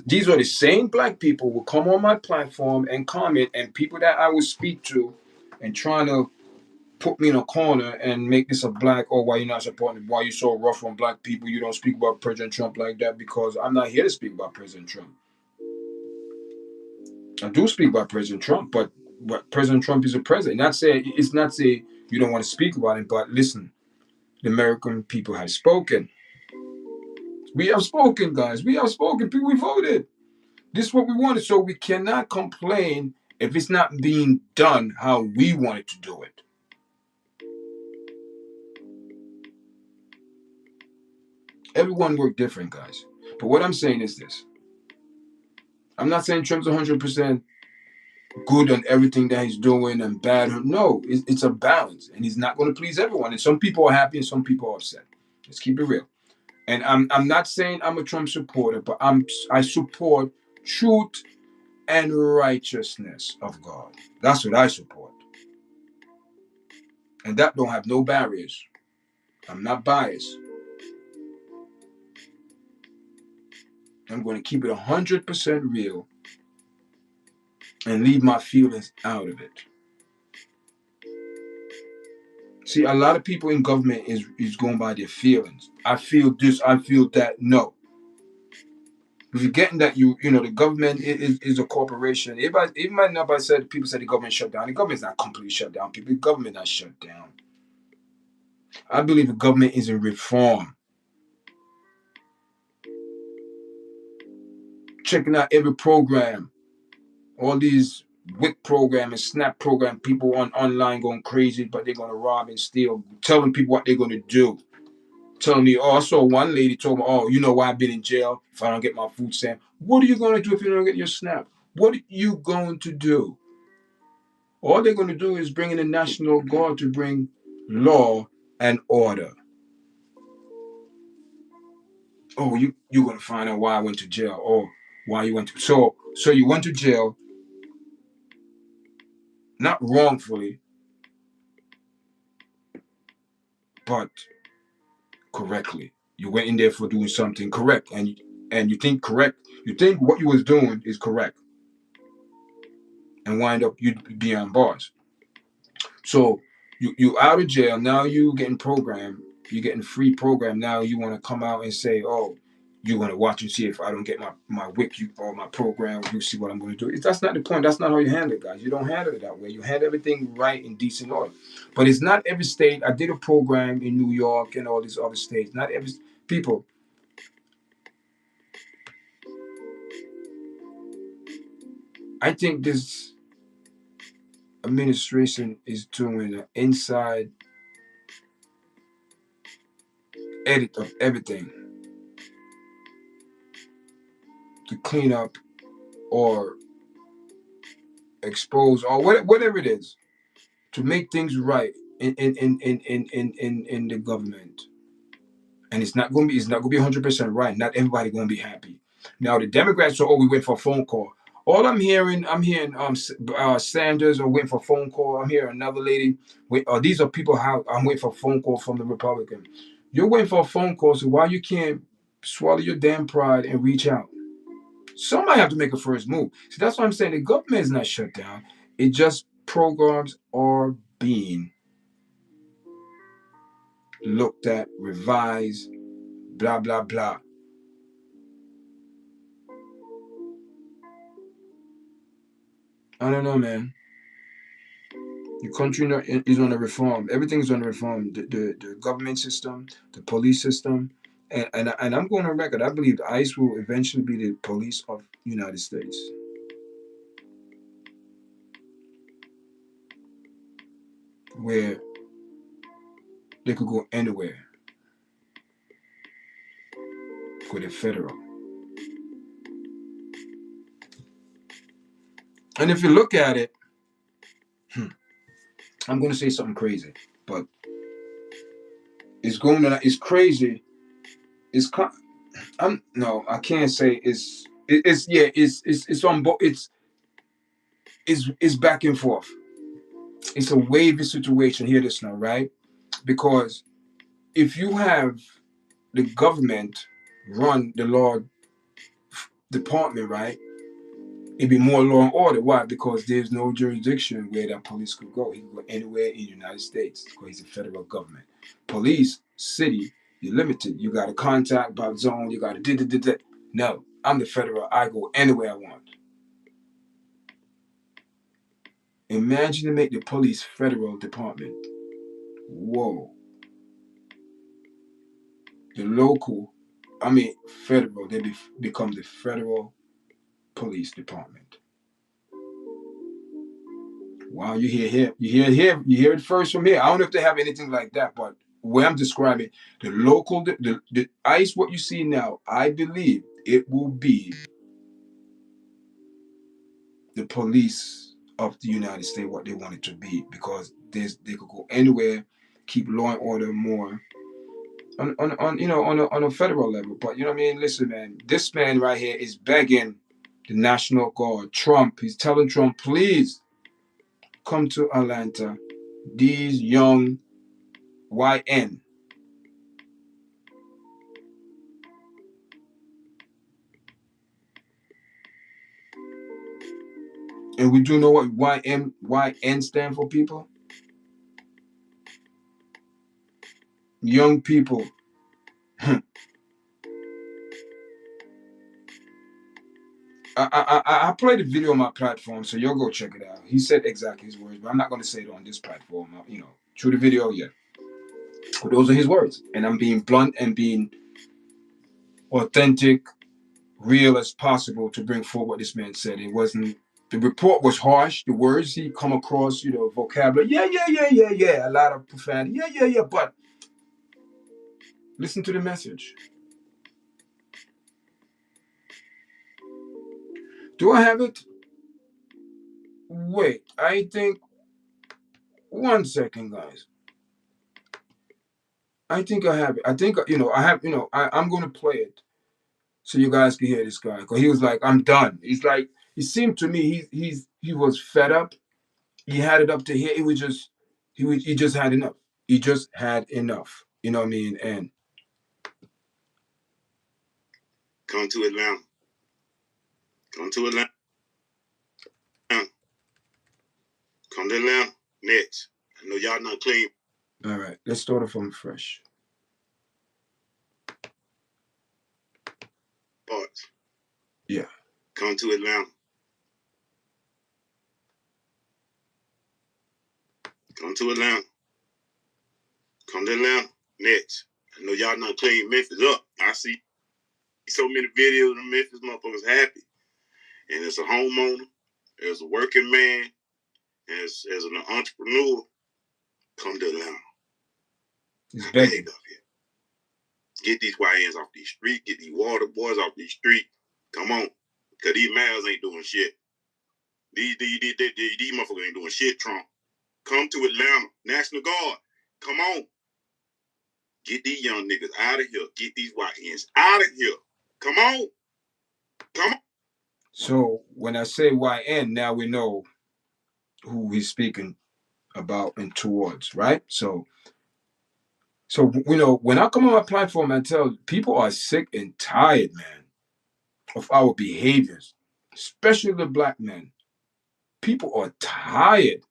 these are the same black people who come on my platform and comment, and people that I will speak to and trying to put me in a corner and make this a black, or why you're not supporting, why you're so rough on black people, you don't speak about President Trump like that, because I'm not here to speak about President Trump. I do speak about President Trump, but President Trump is a president. It's not say you don't want to speak about him, but listen, the American people have spoken. We have spoken, guys. We have spoken. People, we voted. This is what we wanted, so we cannot complain if it's not being done how we wanted to do it. Everyone worked different, guys. But what I'm saying is this. I'm not saying Trump's 100% good on everything that he's doing and bad. No, it's a balance, and he's not going to please everyone. And some people are happy and some people are upset. Let's keep it real. And I'm not saying I'm a Trump supporter, but I support truth and righteousness of God. That's what I support. And that don't have no barriers. I'm not biased. I'm going to keep it 100% real and leave my feelings out of it. See, a lot of people in government is going by their feelings. I feel this, I feel that. No. If you're getting that, you know, the government is a corporation. Nobody said, people said the government shut down. The government's not completely shut down, people. The government not shut down. I believe the government is in reform. Checking out every program. All these WIC program and SNAP program, people online going crazy, but they're going to rob and steal, telling people what they're going to do. Telling me, oh, I saw one lady told me, oh, you know why I've been in jail if I don't get my food stamp. What are you going to do if you don't get your SNAP? What are you going to do? All they're going to do is bring in the National Guard to bring law and order. Oh, you're going to find out why I went to jail, or why you went to... So you went to jail, not wrongfully, but correctly. You went in there for doing something correct, and you think correct. You think what you was doing is correct, and wind up you behind bars. So you out of jail now. You getting programmed. You getting free program. Now you want to come out and say, oh, you're gonna watch and see if I don't get my WIC or my program. You see what I'm gonna do. That's not the point. That's not how you handle it, guys. You don't handle it that way. You handle everything right in decent order. But it's not every state. I did a program in New York and all these other states. Not every people. I think this administration is doing an inside edit of everything to clean up or expose or whatever it is to make things right in the government. And it's not going to be 100% right. Not everybody going to be happy. Now the Democrats are, oh, we wait for a phone call. All I'm hearing Sanders are waiting for a phone call. I'm hearing another lady. These are people how I'm waiting for a phone call from the Republican. You're waiting for a phone call, so why you can't swallow your damn pride and reach out? Somebody have to make a first move. See, that's what I'm saying. The government is not shut down. It just programs are being looked at, revised, blah, blah, blah. I don't know, man. The country is on a reform. Everything's on a reform. The government system, the police system, and I'm going on record. I believe the ICE will eventually be the police of the United States, where they could go anywhere for the federal. And if you look at it, I'm going to say something crazy, but it's crazy. No, I can't say it's on both. It's back and forth. It's a wavy situation. Hear this now, right? Because if you have the government run the law department, right, It'd be more law and order. Why? Because there's no jurisdiction where that police could go. He can go anywhere in the United States because he's a federal government. Police, city, you're limited. You got to contact by zone. You got to do. No, I'm the federal. I go anywhere I want. Imagine to make the police federal department. Whoa. The local, federal, they become the federal police department. Wow, you hear it first from here. I don't know if they have anything like that, but where I'm describing the local, the ICE, what you see now, I believe it will be the police of the United States, what they want it to be, because they could go anywhere, keep law and order more on a federal level. But you know what I mean? Listen, man, this man right here is begging the National Guard, Trump. He's telling Trump, please come to Atlanta. These young YN. And we do know what YN stand for, people. Young people. I played a video on my platform, so you'll go check it out. He said exactly his words, but I'm not going to say it on this platform. Through the video, yeah. But those are his words, and I'm being blunt and being authentic, real as possible to bring forward what this man said. It wasn't. The report was harsh. The words he come across, vocabulary. Yeah. A lot of profanity. Yeah. But listen to the message. Do I have it? Wait, I think. 1 second, guys. I think I have it. I think I have. I'm going to play it so you guys can hear this guy. Because he was like, I'm done. He's like, it seemed to me he was fed up. He had it up to here. It was just he just had enough. He just had enough. You know what I mean? And come to Atlanta. Come to Atlanta. Come to Atlanta next. I know y'all not clean. All right, let's start it from fresh. Parts. Yeah. Come to Atlanta. Come to Atlanta. Come to Atlanta next. I know y'all not clean Memphis up. I see so many videos of Memphis motherfuckers happy. And as a homeowner, as a working man, as an entrepreneur, come to Atlanta. He's begging. Get these YNs off these streets. Get these water boys off these streets. Come on. Because these males ain't doing shit. These motherfuckers ain't doing shit, Trump. Come to Atlanta. National Guard. Come on. Get these young niggas out of here. Get these YNs out of here. Come on. Come on. So when I say YN, now we know who he's speaking about and towards, right? So when I come on my platform and tell people are sick and tired, man, of our behaviors, especially the black men. People are tired.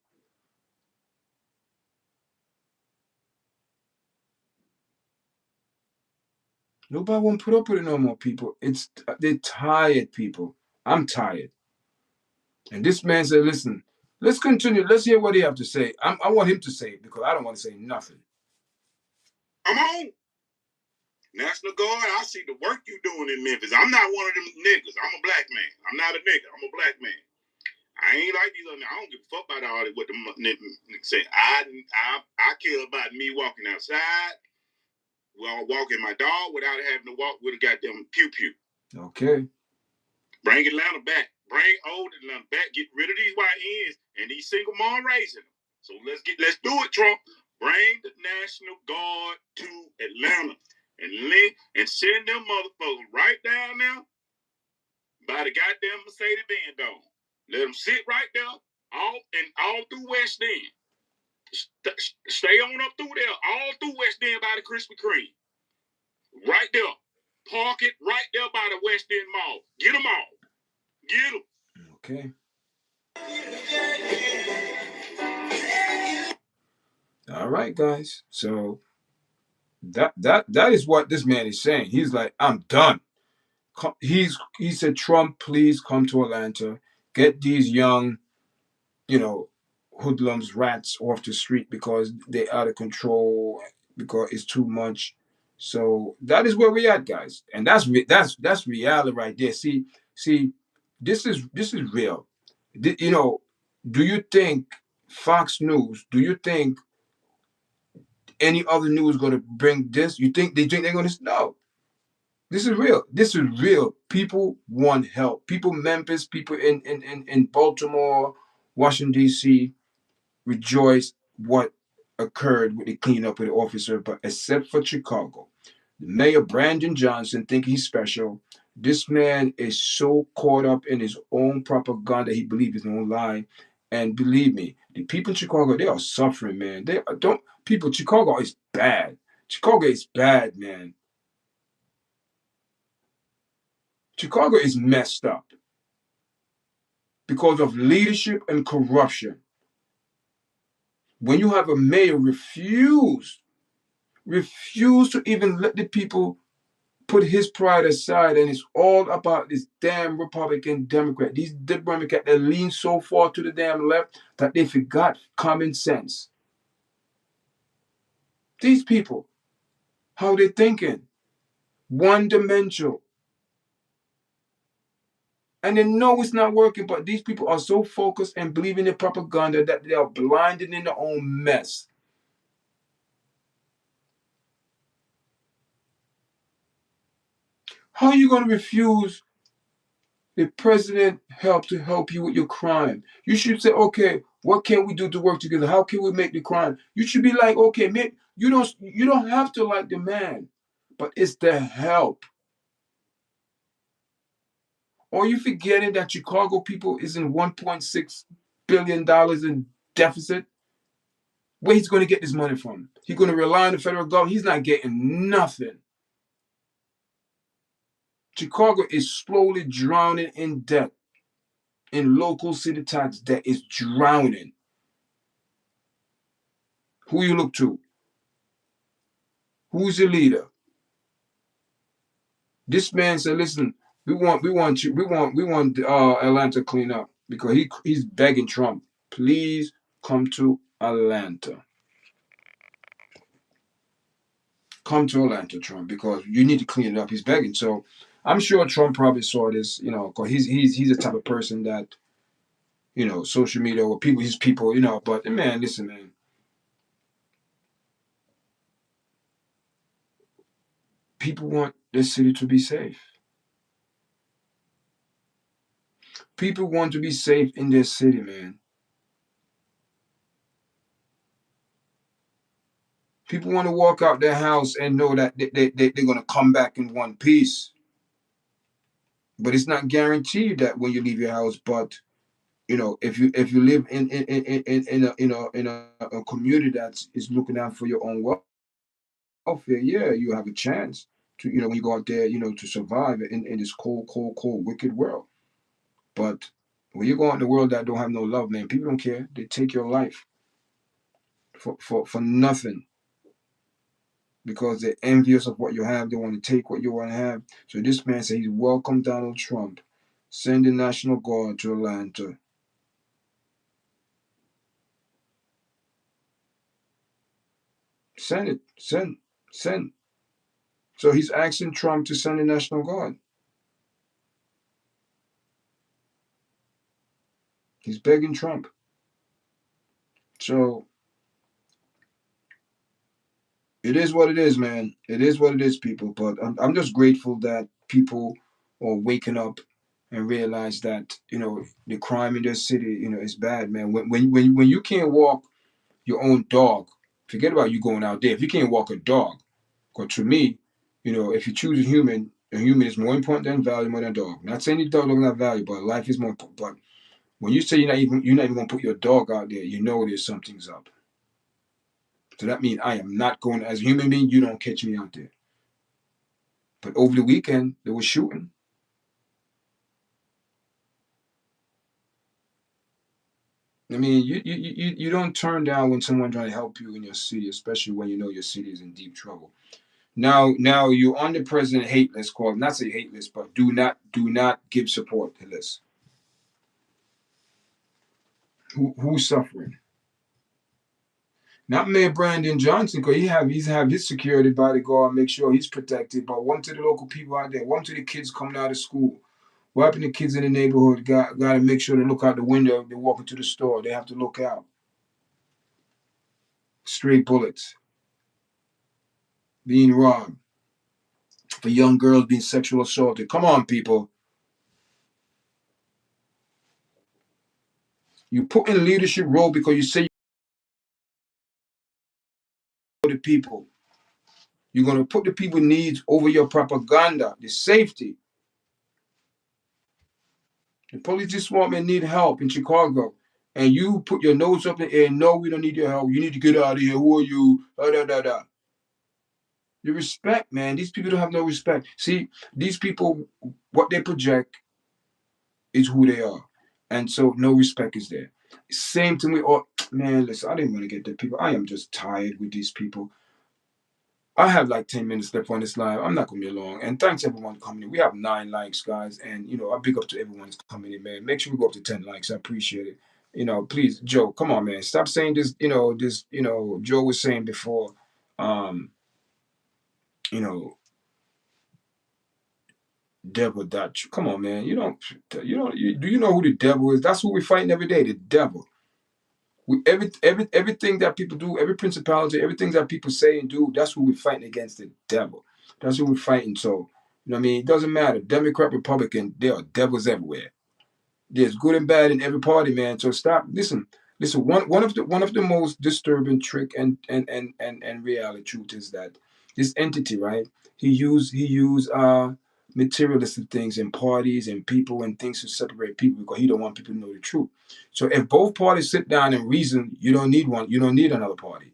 Nobody won't put up with it no more, people. They're tired, people. I'm tired. And this man said, listen, let's continue. Let's hear what he have to say. I want him to say it because I don't want to say nothing. Come on. National Guard, I see the work you doing in Memphis. I'm not one of them niggas. I'm a black man. I'm not a nigga. I'm a black man. I ain't like these other. I don't give a fuck about all that. What the niggas say. I care about me walking outside, walking my dog without having to walk with a goddamn pew pew. Okay. Bring Atlanta back. Bring old Atlanta back. Get rid of these YNs and these single mom raising them. So let's do it, Trump. Bring the National Guard to Atlanta and send them motherfuckers right down there by the goddamn Mercedes-Benz dome. Let them sit right there, all through West End. Stay on up through there, all through West End by the Krispy Kreme. Right there. Park it right there by the West End Mall. Get them all. Get them. Okay. All right, guys. So that is what this man is saying. He's like, I'm done. He said, Trump, please come to Atlanta, get these young, you know, hoodlums, rats off the street because they're out of control, because it's too much. So that is where we at, guys, and that's reality right there. See, this is real. You know, do you think Fox News? Do you think any other news going to bring this? You think they're going to? No. This is real. This is real. People want help. People, Memphis, people in Baltimore, Washington, D.C., rejoice what occurred with the cleanup with the officer, but except for Chicago. The mayor, Brandon Johnson, think he's special. This man is so caught up in his own propaganda, he believes his own lie. And believe me, the people in Chicago, they are suffering, man. They don't people, Chicago is bad. Chicago is bad, man. Chicago is messed up because of leadership and corruption. When you have a mayor refuse to even let the people put his pride aside, and it's all about this damn Republican Democrat. These Democrats that lean so far to the damn left that they forgot common sense. These people, how they thinking? One dimensional. And they know it's not working, but these people are so focused and believing in propaganda that they are blinded in their own mess. How are you going to refuse the president to help you with your crime? You should say, okay, what can we do to work together? How can we make the crime? You should be like, okay, man, you don't have to like the man, but it's the help. Or you forgetting that Chicago people is in $1.6 billion in deficit? Where he's going to get this money from? He's going to rely on the federal government. He's not getting nothing. Chicago is slowly drowning in debt, in local city tax debt is drowning. Who you look to? Who's your leader? This man said, "Listen, we want you, we want Atlanta clean up because he's begging Trump, please come to Atlanta, come to Atlanta, Trump, because you need to clean it up." He's begging. So I'm sure Trump probably saw this, because he's the type of person that social media or people, his people, But man, listen, man, people want this city to be safe. People want to be safe in their city, man. People want to walk out their house and know that they're going to come back in one piece. But it's not guaranteed that when you leave your house. But if you live in a community that is looking out for your own welfare, yeah, you have a chance to when you go out there, to survive in this cold, cold, cold, wicked world. But when you go out in the world that don't have no love, man, people don't care. They take your life for nothing, because they're envious of what you have. They want to take what you want to have. So this man said he's welcome Donald Trump. Send the National Guard to Atlanta. Send it. Send. Send. So he's asking Trump to send the National Guard. He's begging Trump. So it is what it is, man. It is what it is, people. But I'm just grateful that people are waking up and realize that the crime in their city is bad, man. When you can't walk your own dog, forget about you going out there. If you can't walk a dog, because to me, if you choose a human is more important than value, more than a dog. Not saying the dog is not valuable, but life is more important. But when you say you're not even gonna put your dog out there, there's something's up. So that means I am not going, as a human being, you don't catch me out there. But over the weekend, they were shooting. I mean, you don't turn down when someone trying to help you in your city, especially when you know your city is in deep trouble. Now you're on the president hate list, called not say hate list, but do not give support to list. Who's suffering? Not Mayor Brandon Johnson, because he's have his security bodyguard, make sure he's protected. But one to the local people out there, one to the kids coming out of school. What happened to kids in the neighborhood? Got to make sure to look out the window. They walk into the store. They have to look out. Stray bullets, being robbed, for young girls being sexual assaulted. Come on, people. You put in leadership role because you say you're the people. You're gonna put the people needs over your propaganda, the safety. The police department need help in Chicago. And you put your nose up in the air, no, we don't need your help. You need to get out of here. Who are you? Da, da, da, da. The respect, man. These people don't have no respect. See, these people, what they project is who they are. And so no respect is there. Same to me. Oh, man, listen, I didn't want to get the people. I am just tired with these people. I have like 10 minutes left on this live. I'm not going to be long. And thanks everyone coming in. We have 9 likes, guys. And, I big up to everyone that's coming in, man. Make sure we go up to 10 likes. I appreciate it. Please, Joe, come on, man. Stop saying this, Joe was saying before, um, you know, devil that come on, man. Do you know who the devil is? That's who we're fighting every day, the devil. Everything that people do, every principality, everything that people say and do, that's who we're fighting against, the devil. That's who we're fighting. So, what I mean? It doesn't matter. Democrat, Republican, there are devils everywhere. There's good and bad in every party, man. So stop. Listen. One of the most disturbing trick and reality truth is that this entity, right? He use materialistic things and parties and people and things to separate people because he don't want people to know the truth. So if both parties sit down and reason, you don't need one. You don't need another party.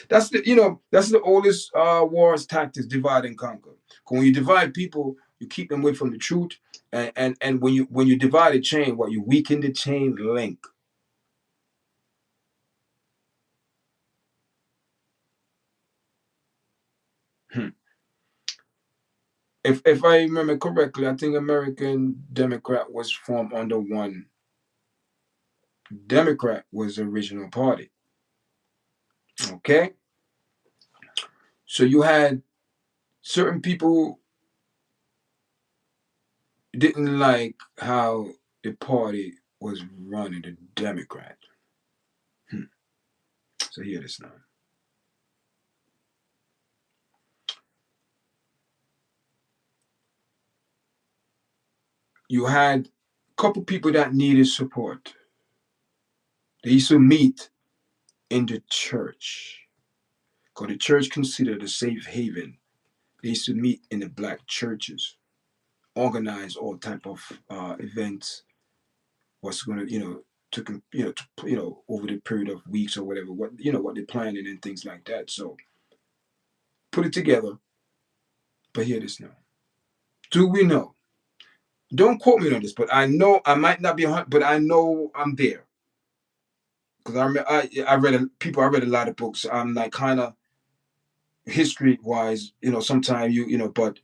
That's the oldest war's tactics: divide and conquer. When you divide people, you keep them away from the truth, and when you divide a chain, what you weaken the chain link. Hmm. If I remember correctly, I think American Democrat was formed under one. Democrat was the original party. Okay, so you had certain people didn't like how the party was running, the Democrat. Hmm. So hear this now. You had a couple people that needed support. They used to meet in the church because the church considered a safe haven. They used to meet in the black churches, organize all type of events. What's going to took over the period of weeks or whatever. What they're planning and things like that. So put it together. But hear this now. Do we know? Don't quote me on this, but I know I might not be but I know I'm there because I read a lot of books. I'm like kind of history wise, sometimes but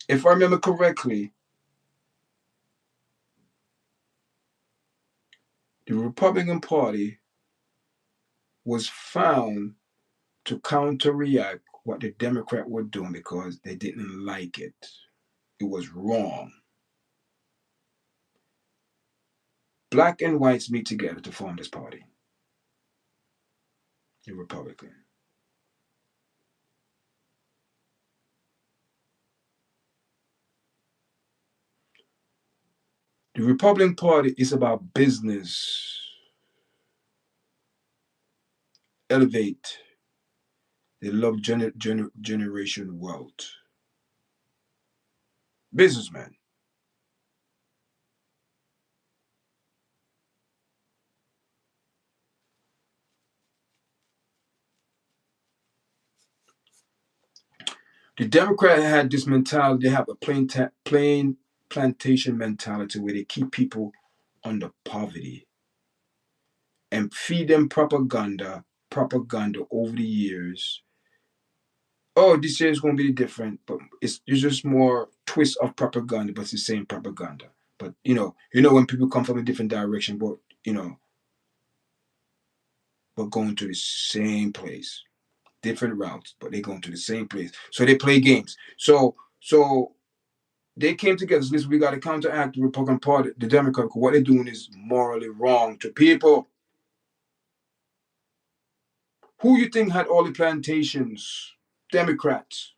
if I remember correctly, the Republican Party was found to counteract what the Democrat were doing because they didn't like it. It was wrong. Black and whites meet together to form this party, the Republican. The Republican Party is about business, elevate. They love generation wealth. Businessman. The Democrat had this mentality. They have a plain plantation mentality where they keep people under poverty and feed them propaganda over the years. Oh, this year is going to be different, but it's just more twist of propaganda, but it's the same propaganda. But when people come from a different direction, but but going to the same place, different routes, but they going to the same place. So they play games. So they came together. So listen, we got to counteract the Republican Party, the Democrat. What they're doing is morally wrong to people. Who you think had all the plantations? Democrats.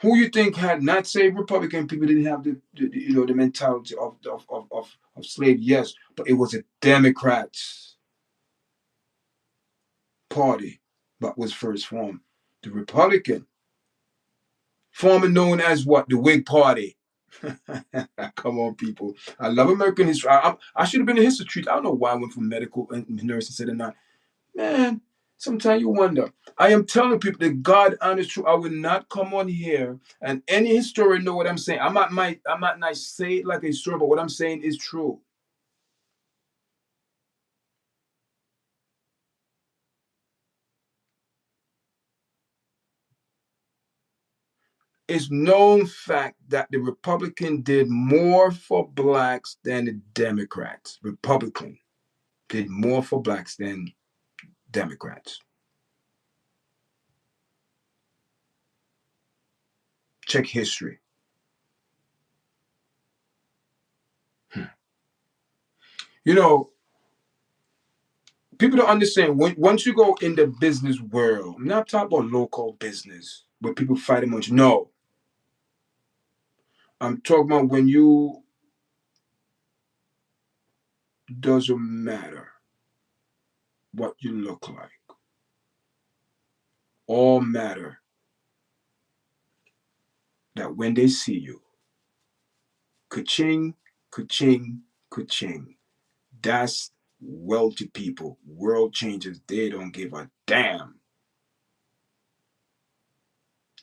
Who you think had not say Republican people didn't have the mentality of slave? Yes, but it was a Democrats party that was first formed. The Republican, formerly known as what? The Whig Party. Come on, people. I love American history. I should have been a history teacher. I don't know why I went from medical and nursing instead of not. Man, sometimes you wonder. I am telling people that God honest truth. I will not come on here and any historian know what I'm saying. I might not say it like a historian, but what I'm saying is true. It's known fact that the Republican did more for blacks than the Democrats. Republican did more for blacks than Democrats. Check history. You know, people don't understand once you go in the business world. I'm not talking about local business where people fight amongst. No, I'm talking about when you doesn't matter what you look like. All matter that when they see you, ka-ching, ka-ching, ka-ching. That's wealthy people, world changers. They don't give a damn.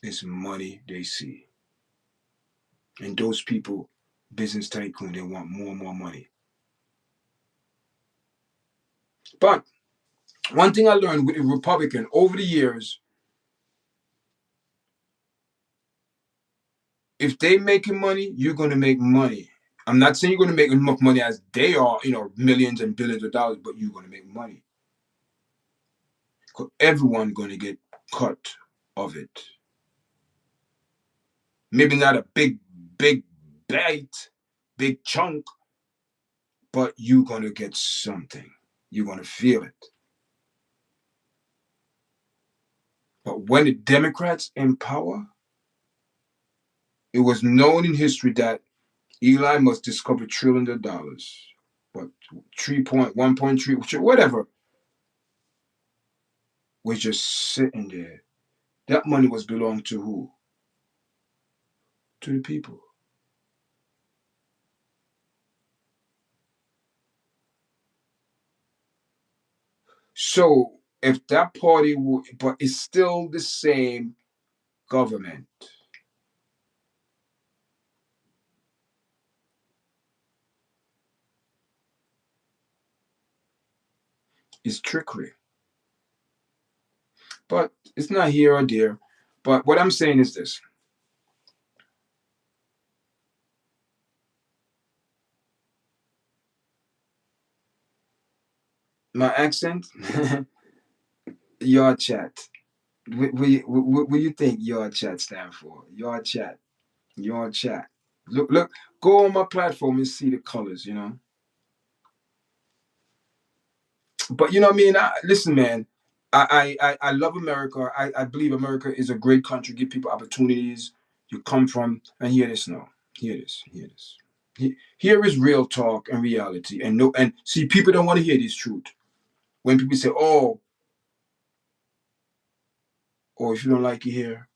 It's money they see. And those people, business tycoon, they want more and more money. But one thing I learned with the Republican over the years, if they making money, you're gonna make money. I'm not saying you're gonna make enough money as they are, millions and billions of dollars, but you're gonna make money. Because everyone gonna get cut of it. Maybe not a big bite, big chunk, but you're gonna get something. You're gonna feel it. But when the Democrats in power, it was known in history that Eli must discover trillions of dollars. But 1.3, whatever, was just sitting there. That money was belonged to who? To the people. So if that party but it's still the same government. It's trickery. But it's not here or there. But what I'm saying is this. My accent, YARDCHAT. What do you think YARDCHAT stand for? YARDCHAT. YARDCHAT. Look, go on my platform and see the colors. But you know what I mean? Listen, man, I love America. I believe America is a great country, give people opportunities. You come from, and hear this now. Hear this, hear this. Here is real talk and reality. And no, and see, people don't want to hear this truth. When people say, or if you don't like it here,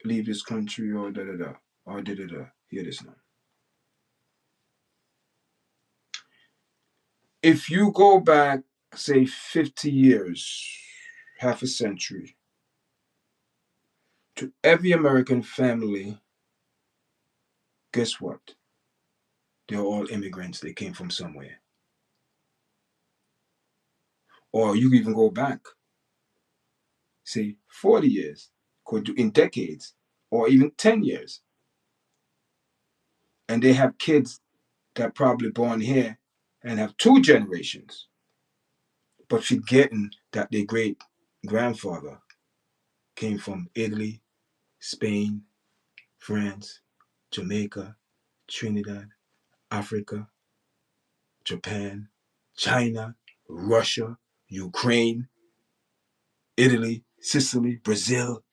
leave this country or da da da or da da da. Hear this now. If you go back, say 50 years, half a century, to every American family, guess what? They're all immigrants. They came from somewhere. Or you can even go back, say 40 years, could do in decades, or even 10 years. And they have kids that probably born here and have 2 generations, but forgetting that their great grandfather came from Italy, Spain, France, Jamaica, Trinidad, Africa, Japan, China, Russia, Ukraine, Italy, Sicily, Brazil.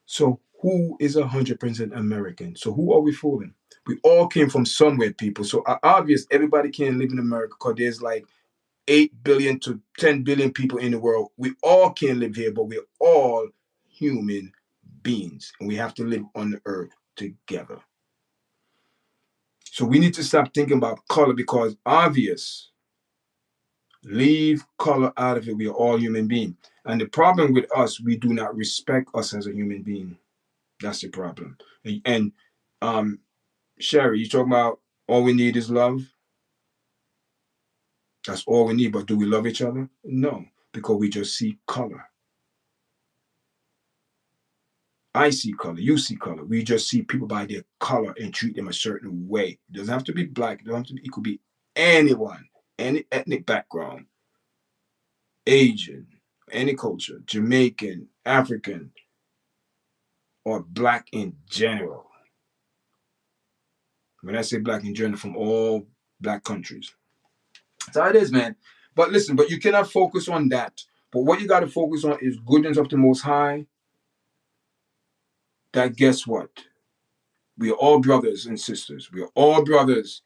So who is 100% American? So who are we fooling? We all came from somewhere, people. So obvious, everybody can't live in America because there's like 8 billion to 10 billion people in the world. We all can't live here, but we're all human beings and we have to live on the earth together. So we need to stop thinking about color because obvious, leave color out of it. We are all human beings. And the problem with us, we do not respect us as a human being. That's the problem. And Sherry, you talking about all we need is love? That's all we need. But do we love each other? No, because we just see color. I see color. You see color. We just see people by their color and treat them a certain way. It doesn't have to be black. It doesn't have to be. It could be anyone, any ethnic background, Asian, any culture, Jamaican, African, or black in general. When I say black in general, from all black countries. That's how it is, man. But listen, but you cannot focus on that. But what you got to focus on is goodness of the Most High. That guess what? We are all brothers and sisters. We are all brothers.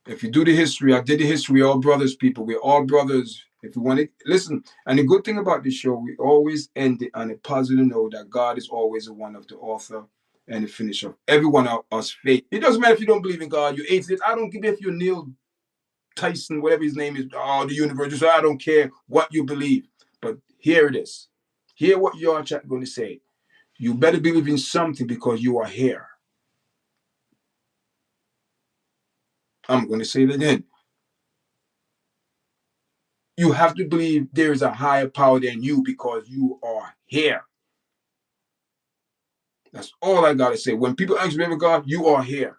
If you do the history, I did the history, we're all brothers, people. We're all brothers. If you want to listen, and the good thing about this show, we always end it on a positive note that God is always the one of the author and the finisher of every one of us faith. It doesn't matter if you don't believe in God, you're atheist. I don't give if you're Neil Tyson, whatever his name is, the universe. Just, I don't care what you believe. But here it is. Hear what YARDCHAT going to say. You better believe in something because you are here. I'm going to say it again. You have to believe there is a higher power than you because you are here. That's all I got to say. When people ask me about God, you are here.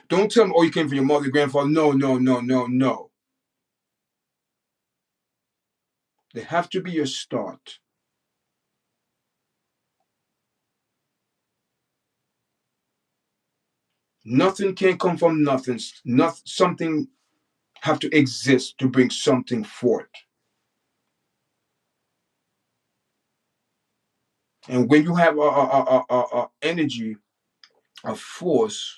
Don't tell them, oh, you came from your mother, grandfather. No, no, no, no, no. There have to be a start. Nothing can come from nothing. Something have to exist to bring something forth. And when you have a energy, a force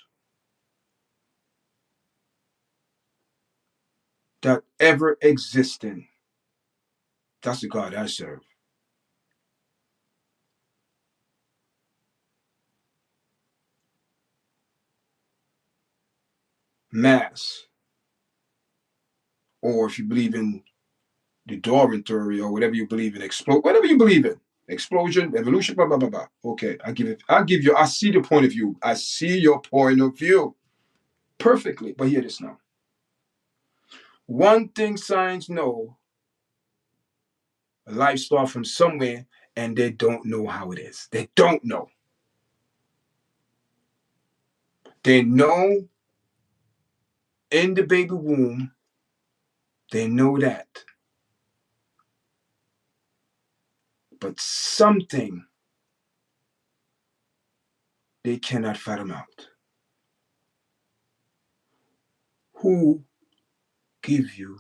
that ever existing, that's the God I serve. Mass, or if you believe in the Darwin theory or whatever you believe in, whatever you believe in, explosion, evolution, blah blah blah blah. Okay, I give you. I see the point of view. I see your point of view perfectly. But hear this now. One thing science know: life starts from somewhere, and they don't know how it is. They don't know. They know in the baby womb. They know that, but something they cannot fathom out. Who give you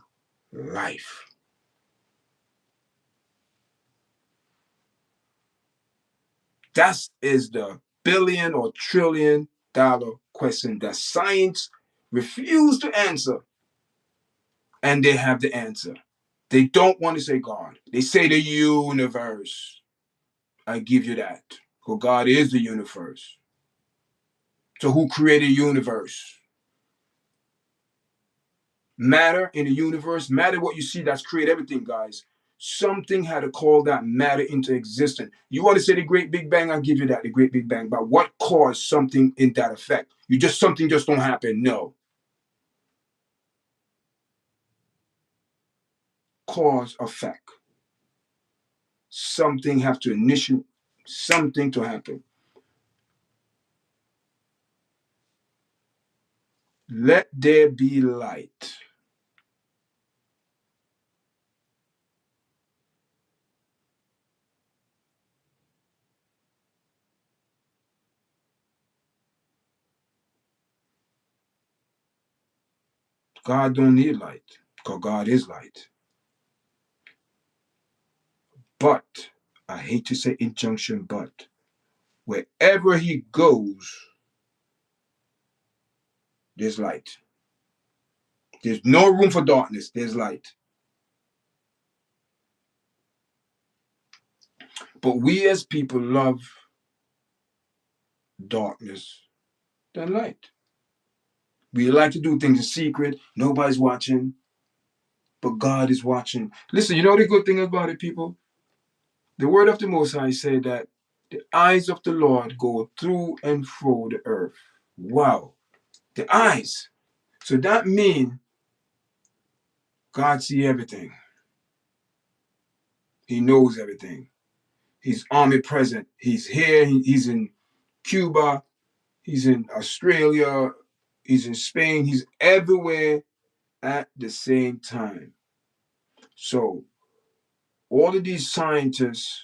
life? That is the billion or $1 trillion question that science refused to answer. And they have the answer. They don't want to say God. They say the universe. I give you that. Because God is the universe. So who created the universe? Matter in the universe, matter what you see that's create everything, guys. Something had to call that matter into existence. You want to say the Great Big Bang? I'll give you that, the Great Big Bang. But what caused something in that effect? Something just don't happen. No. Cause, effect. Something have to initiate something to happen. Let there be light. God don't need light, because God is light. But, I hate to say injunction, but, wherever he goes, there's light. There's no room for darkness, there's light. But we as people love darkness than light. We like to do things in secret, nobody's watching, but God is watching. Listen, you know the good thing about it, people? The word of the Most High said that the eyes of the Lord go through and through the earth. Wow. The eyes. So that means God sees everything. He knows everything. He's omnipresent. He's here. He's in Cuba. He's in Australia. He's in Spain. He's everywhere at the same time. So all of these scientists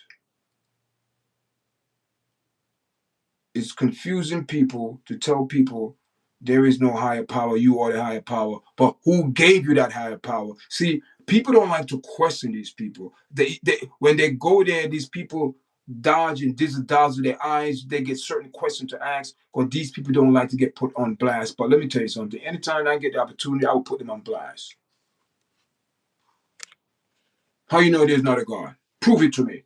is confusing people to tell people there is no higher power, you are the higher power. But who gave you that higher power? See, people don't like to question these people. When they go there, these people dodge and dazzle their eyes. They get certain questions to ask, because these people don't like to get put on blast. But let me tell you something. Anytime I get the opportunity, I will put them on blast. How you know there's not a God? Prove it to me.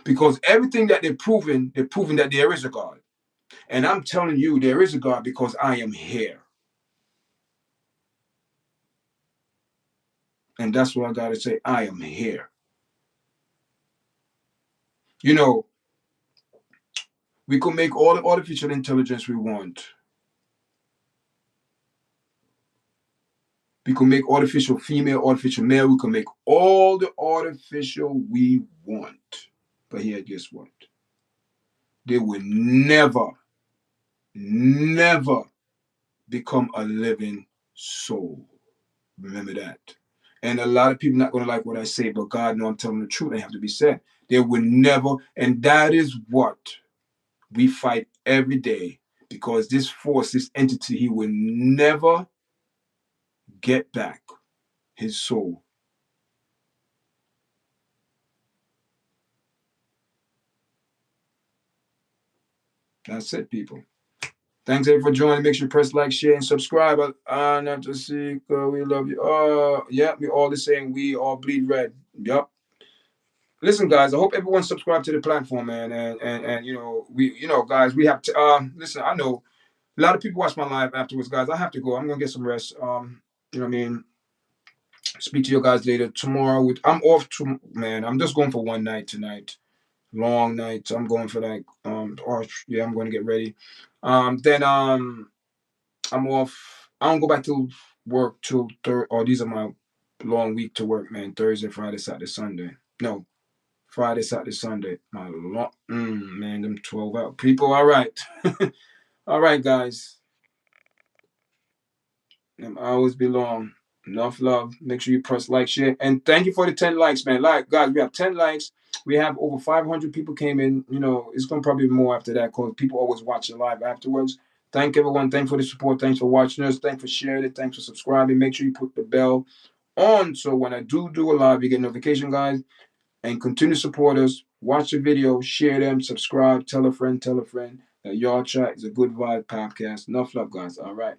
Because everything that they're proving that there is a God. And I'm telling you, there is a God because I am here. And that's what I got to say. I am here. You know, we could make all the artificial intelligence we want. We could make artificial female, artificial male. We could make all the artificial we want. But here, guess what? They will never, never become a living soul. Remember that. And a lot of people not going to like what I say, but God knows I'm telling the truth. They have to be said. They will never, and that is what we fight every day, because this force, this entity, he will never get back his soul. That's it, people. Thanks everyone for joining. Make sure you press like, share, and subscribe. Not to see, we love you. Yeah, we all the same. We all bleed red. Yup. Listen, guys, I hope everyone subscribe to the platform, man. And guys, we have to listen, I know a lot of people watch my live afterwards, guys. I have to go. I'm gonna get some rest. You know what I mean? Speak to you guys later. Tomorrow I'm off to man. I'm just going for one night tonight. Long night. I'm going for like yeah, I'm going to get ready. Then I'm off. I don't go back to work till these are my long week to work, man. Thursday, Friday, Saturday, Sunday. No, Friday, Saturday, Sunday. My long man, them 12 out. People, all right. All right, guys. Them hours be long. Enough love. Make sure you press like, share, and thank you for the 10 likes, man. Like, guys, we have 10 likes. We have over 500 people came in. You know, it's gonna probably be more after that, because people always watch it live afterwards. Thank everyone. Thanks for the support. Thanks for watching us. Thanks for sharing it. Thanks for subscribing. Make sure you put the bell on, so when I do a live, you get notification, guys. And continue to support us. Watch the video, share them, subscribe, tell a friend. That Yard Chat is a good vibe podcast. Enough love, guys. All right.